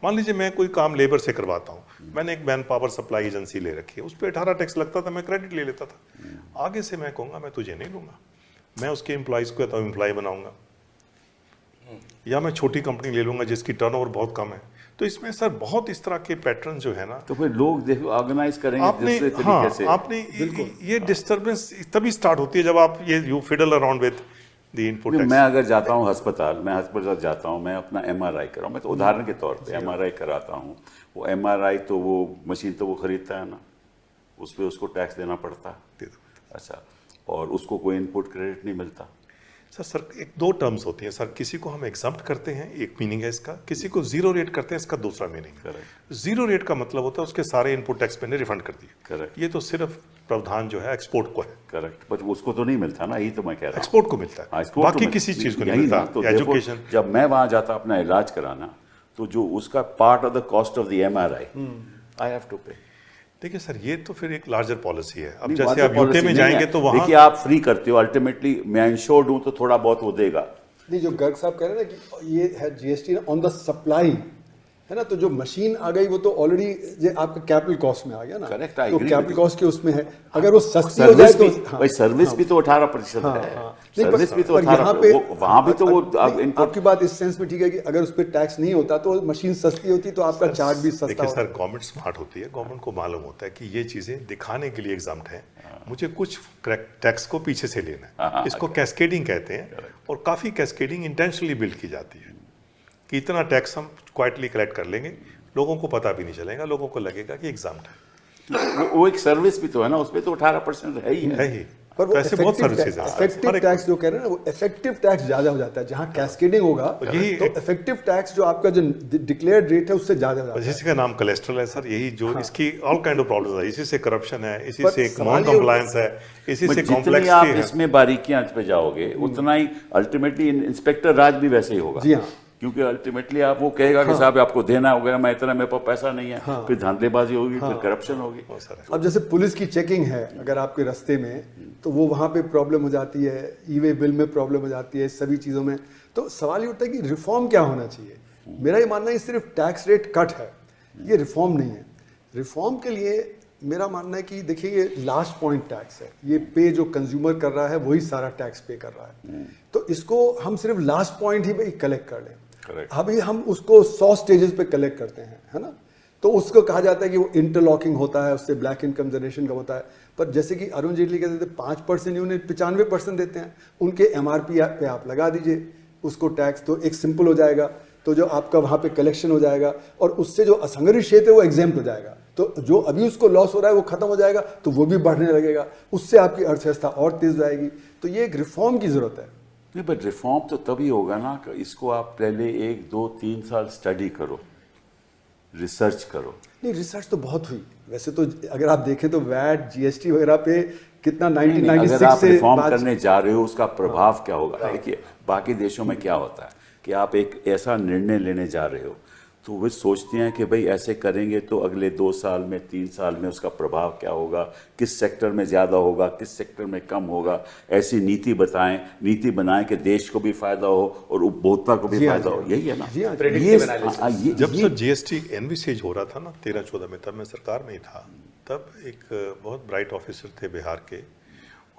मान लीजिए मैं कोई काम लेबर से करवाता हूँ, मैंने एक मैन पावर सप्लाई एजेंसी ले रखी है, उस पर 18 टैक्स लगता था, मैं क्रेडिट ले लेता था। आगे से मैं कहूँगा मैं तुझे नहीं लूँगा, मैं उसके एम्प्लॉइज़ को तो एम्प्लॉय बनाऊंगा, या मैं छोटी कंपनी ले लूँगा जिसकी टर्नओवर बहुत कम है। तो इसमें सर बहुत इस तरह के पैटर्न जो है ना, तो फिर लोग देखो ऑर्गेनाइज करेंगे आपने दूसरे हाँ तरीके से। आपने ये डिस्टर्बेंस तभी स्टार्ट होती है जब आप ये you fiddle around with the input tax. मैं अगर जाता हूँ अस्पताल, मैं अस्पताल जाता हूँ, मैं अपना MRI कराऊँ, मैं तो उदाहरण के तौर पे MRI कराता हूँ, वो MRI तो वो मशीन तो वो खरीदता है ना, उस पर उसको टैक्स देना पड़ता है। अच्छा, और उसको कोई इनपुट क्रेडिट नहीं मिलता। सर एक दो टर्म्स होती हैं सर, किसी को हम एग्जम्प्ट करते हैं, एक मीनिंग है इसका, किसी को जीरो रेट करते हैं, इसका दूसरा मीनिंग है। जीरो रेट का मतलब होता है उसके सारे इनपुट टैक्स मैंने रिफंड कर दिए। करेक्ट। ये तो सिर्फ प्रावधान जो है एक्सपोर्ट को है। करेक्ट, बट उसको तो नहीं मिलता ना, यही तो मैं कह रहा हूँ। एक्सपोर्ट को मिलता है, बाकी किसी चीज को नहीं मिलता। तो एजुकेशन, जब मैं वहां जाता अपना इलाज कराना, तो जो उसका part of the cost of the MRI I have to pay. देखिए सर ये तो फिर एक लार्जर पॉलिसी है। अब जैसे आप यूके में जाएंगे तो वहां देखिए आप फ्री करते हो, अल्टीमेटली मैं इंश्योर्ड हूं तो थोड़ा बहुत वो देगा। नहीं, जो गर्ग साहब कह रहे हैं ना कि ये है GST ऑन द सप्लाई, है ना, तो जो मशीन आ गई वो तो ऑलरेडी आपका कैपिटल कॉस्ट में आ गया ना। करेक्ट, तो कैपिटल कॉस्ट के उसमें है, अगर वो सस्ती हो जाए तो भाई सर्विस भी तो 18% है, सर्विस भी तो 18%, वहां भी तो वो आपकी बात इस सेंस में ठीक है कि अगर उस पर टैक्स नहीं होता तो मशीन सस्ती होती तो आपका चार्ज भी सस्ता देखिए होता। सर गवर्नमेंट स्मार्ट होती है, गवर्नमेंट को मालूम होता है कि ये चीजें दिखाने के लिए एग्जाम्प्ट है, मुझे कुछ टैक्स को पीछे से लेना है, इसको कैस्केडिंग कहते हैं। और काफी कैस्केडिंग इंटेंशनली बिल्ड की जाती है कि इतना टैक्स हम क्वाइटली कलेक्ट कर लेंगे, लोगों को पता भी नहीं चलेगा, लोगों को लगेगा कि एग्जाम्प्ट है। वो एक सर्विस भी तो है ना, उसमें तो 18% है ही है। पर वो ऐसे बहुत सर्विसेज हैं। इफेक्टिव टैक्स जो कह रहे हैं ना, वो इफेक्टिव टैक्स ज्यादा हो जाता है। जहां कैस्केडिंग होगा तो इफेक्टिव टैक्स जो आपका जो डिक्लेयर्ड रेट है उससे ज्यादा हो जाता है। जिसका नाम कोलेस्ट्रॉल है सर, यही जो इसकी ऑल काइंड ऑफ प्रॉब्लम्स है, इसी से करप्शन है, इसी से नॉन कंप्लायंस है, इसी से कॉम्प्लेक्स आप इसमें बारीकियां पे जाओगे उतना ही अल्टीमेटली इंस्पेक्टर राज भी वैसे ही होगा। जी हाँ, क्योंकि अल्टीमेटली आप वो कहेगा कि साहब आपको देना होगा, मैं इतना मेरे पास पैसा नहीं है, फिर धांधलेबाजी होगी, फिर करप्शन होगी। अब जैसे पुलिस की चेकिंग है अगर आपके रास्ते में, तो वो वहाँ पे प्रॉब्लम हो जाती है, ई-वे बिल में प्रॉब्लम हो जाती है, सभी चीज़ों में। तो सवाल ये उठता है कि रिफॉर्म क्या होना चाहिए। मेरा ये मानना है सिर्फ टैक्स रेट कट है, ये रिफॉर्म नहीं है। रिफॉर्म के लिए मेरा मानना है कि देखिए ये लास्ट पॉइंट टैक्स है, ये पे जो कंज्यूमर कर रहा है वही सारा टैक्स पे कर रहा है, तो इसको हम सिर्फ लास्ट पॉइंट ही कलेक्ट कर लें। अभी हम उसको 100 स्टेजेस पे कलेक्ट करते हैं, है ना, तो उसको कहा जाता है कि वो इंटरलॉकिंग होता है, उससे ब्लैक इनकम जनरेशन का होता है। पर जैसे कि अरुण जेटली कहते थे 5% उन्हें 95% देते हैं, उनके MRP पे आप लगा दीजिए उसको टैक्स, तो एक सिंपल हो जाएगा, तो जो आपका वहाँ पे कलेक्शन हो जाएगा और उससे जो असंगठित क्षेत्र है वो एग्जेम्प्ट हो जाएगा, तो जो अभी उसको लॉस हो रहा है वो खत्म हो जाएगा, तो वो भी बढ़ने लगेगा, उससे आपकी अर्थव्यवस्था और तेज जाएगी। तो ये एक रिफॉर्म की जरूरत है। नहीं, बट रिफॉर्म तो तभी होगा ना कि इसको आप पहले 1, 2, 3 साल स्टडी करो, रिसर्च करो। नहीं, रिसर्च तो बहुत हुई वैसे तो, अगर आप देखें तो वैट GST वगैरह पे कितना 1996 अगर आप से रिफॉर्म करने जा रहे हो उसका प्रभाव क्या होगा। देखिए बाकी देशों में क्या होता है कि आप एक ऐसा निर्णय लेने जा रहे हो तो वे सोचते हैं कि भाई ऐसे करेंगे तो अगले 2 साल में 3 साल में उसका प्रभाव क्या होगा, किस सेक्टर में ज़्यादा होगा, किस सेक्टर में कम होगा, ऐसी नीति बनाएं कि देश को भी फायदा हो और उपभोक्ता को भी फायदा हो। यही है ना। जब सर GST एनविसेज हो रहा था ना 13-14 में, तब मैं सरकार में ही था, तब एक बहुत ब्राइट ऑफिसर थे बिहार के,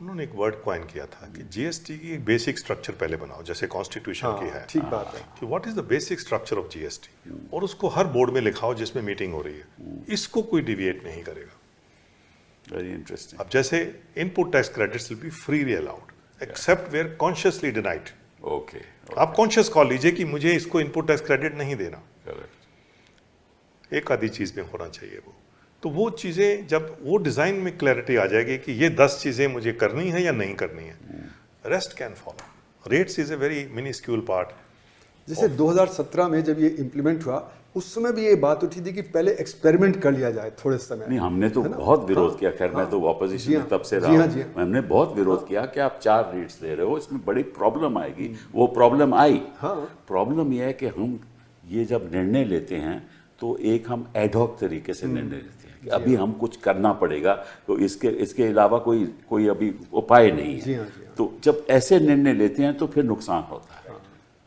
उन्होंने एक वर्ड क्वाइन किया था कि GST की एक बेसिक स्ट्रक्चर पहले बनाओ, जैसे कॉन्स्टिट्यूशन की है। ठीक बात है कि what is the basic structure of GST, और उसको हर बोर्ड में लिखाओ जिसमें मीटिंग हो रही है, इसको कोई डिविएट नहीं करेगा। Very interesting. अब जैसे input tax credits will be freely allowed except where consciously denied. Okay, आप कॉन्शियस कॉल लीजिए कि मुझे इसको इनपुट टैक्स क्रेडिट नहीं देना, एक आधी चीज में होना चाहिए वो। तो वो चीज़ें जब वो डिज़ाइन में क्लैरिटी आ जाएगी कि ये 10 चीज़ें मुझे करनी है या नहीं करनी है, rest can follow. Rates is a very minuscule part. जैसे 2017 में जब ये इम्प्लीमेंट हुआ उस समय भी ये बात उठी थी कि पहले एक्सपेरिमेंट कर लिया जाए थोड़े समय। नहीं, हमने तो बहुत विरोध किया। खैर मैं तो ऑपोजिशन में तब से रहा हूं, हमने बहुत विरोध किया कि आप 4 रेट्स दे रहे हो, इसमें बड़ी प्रॉब्लम आएगी। वो प्रॉब्लम आई। प्रॉब्लम यह है कि हम ये जब निर्णय लेते हैं तो एक हम एडहॉक तरीके से निर्णय लेते हैं कि अभी हम कुछ करना पड़ेगा, तो इसके अलावा कोई अभी उपाय नहीं है। जी हाँ, जी हाँ। तो जब ऐसे निर्णय लेते हैं तो फिर नुकसान होता है,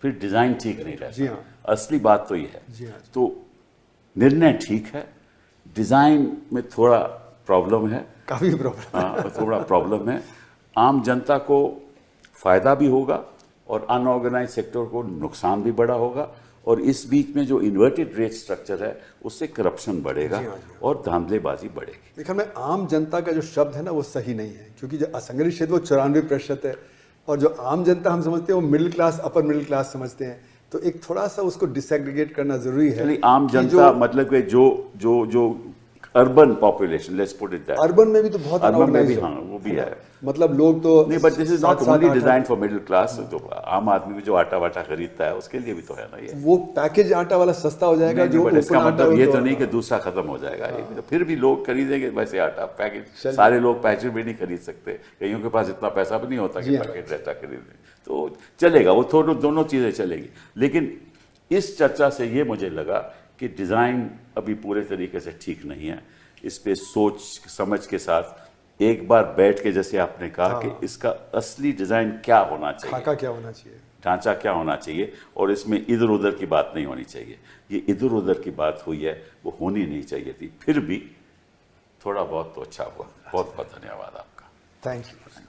फिर डिज़ाइन ठीक नहीं रहता। जी हाँ। असली बात तो ये है। जी हाँ। तो निर्णय ठीक है, डिज़ाइन में थोड़ा प्रॉब्लम है, काफ़ी प्रॉब्लम। हाँ थोड़ा प्रॉब्लम है। आम जनता को फ़ायदा भी होगा और अनऑर्गेनाइज सेक्टर को नुकसान भी बड़ा होगा, और इस बीच में जो इन्वर्टेड रेट स्ट्रक्चर है उससे करप्शन बढ़ेगा और धांधलेबाजी बढ़ेगी। देखिए, मैं आम जनता का जो शब्द है ना वो सही नहीं है, क्योंकि जो असंगठित क्षेत्र वो 94% है, और जो आम जनता हम समझते हैं वो middle class, upper middle class समझते हैं। तो एक थोड़ा सा उसको डिसएग्रीगेट करना जरूरी है। आम जनता मतलब कि जो urban population, let's put it that, urban में भी तो बहुत अर्बन में भी, unorganized हाँ है। वो भी है। मतलब लोग तो नहीं, but this is not 7-7, only 8-8 design for middle class. जो आम आदमी भी जो आटा वाटा खरीदता है उसके लिए भी तो है ना ये। वो पैकेज आटा वाला सस्ता हो जाएगा, नहीं, जो बट इसका open आटा मतलब हो ये तो तो नहीं कि दूसरा खत्म हो जाएगा। तो फिर भी लोग खरीदेंगे वैसे आटा पैकेज। सारे लोग पैकेज भी नहीं खरीद सकते, कईयों के पास इतना पैसा भी नहीं होता कि पैकेट आटा खरीदें। तो चलेगा वो, थोड़ा दोनों चीज़ें चलेगी। लेकिन इस चर्चा से ये मुझे लगा कि डिज़ाइन अभी पूरे तरीके से ठीक नहीं है। इस पे सोच समझ के साथ एक बार बैठ के, जैसे आपने कहा कि इसका असली डिज़ाइन क्या होना चाहिए, खाका क्या होना चाहिए, ढांचा क्या होना चाहिए, और इसमें इधर उधर की बात नहीं होनी चाहिए। ये इधर उधर की बात हुई है, वो होनी नहीं चाहिए थी। फिर भी थोड़ा बहुत तो अच्छा हुआ। बहुत बहुत धन्यवाद आपका। Thank you.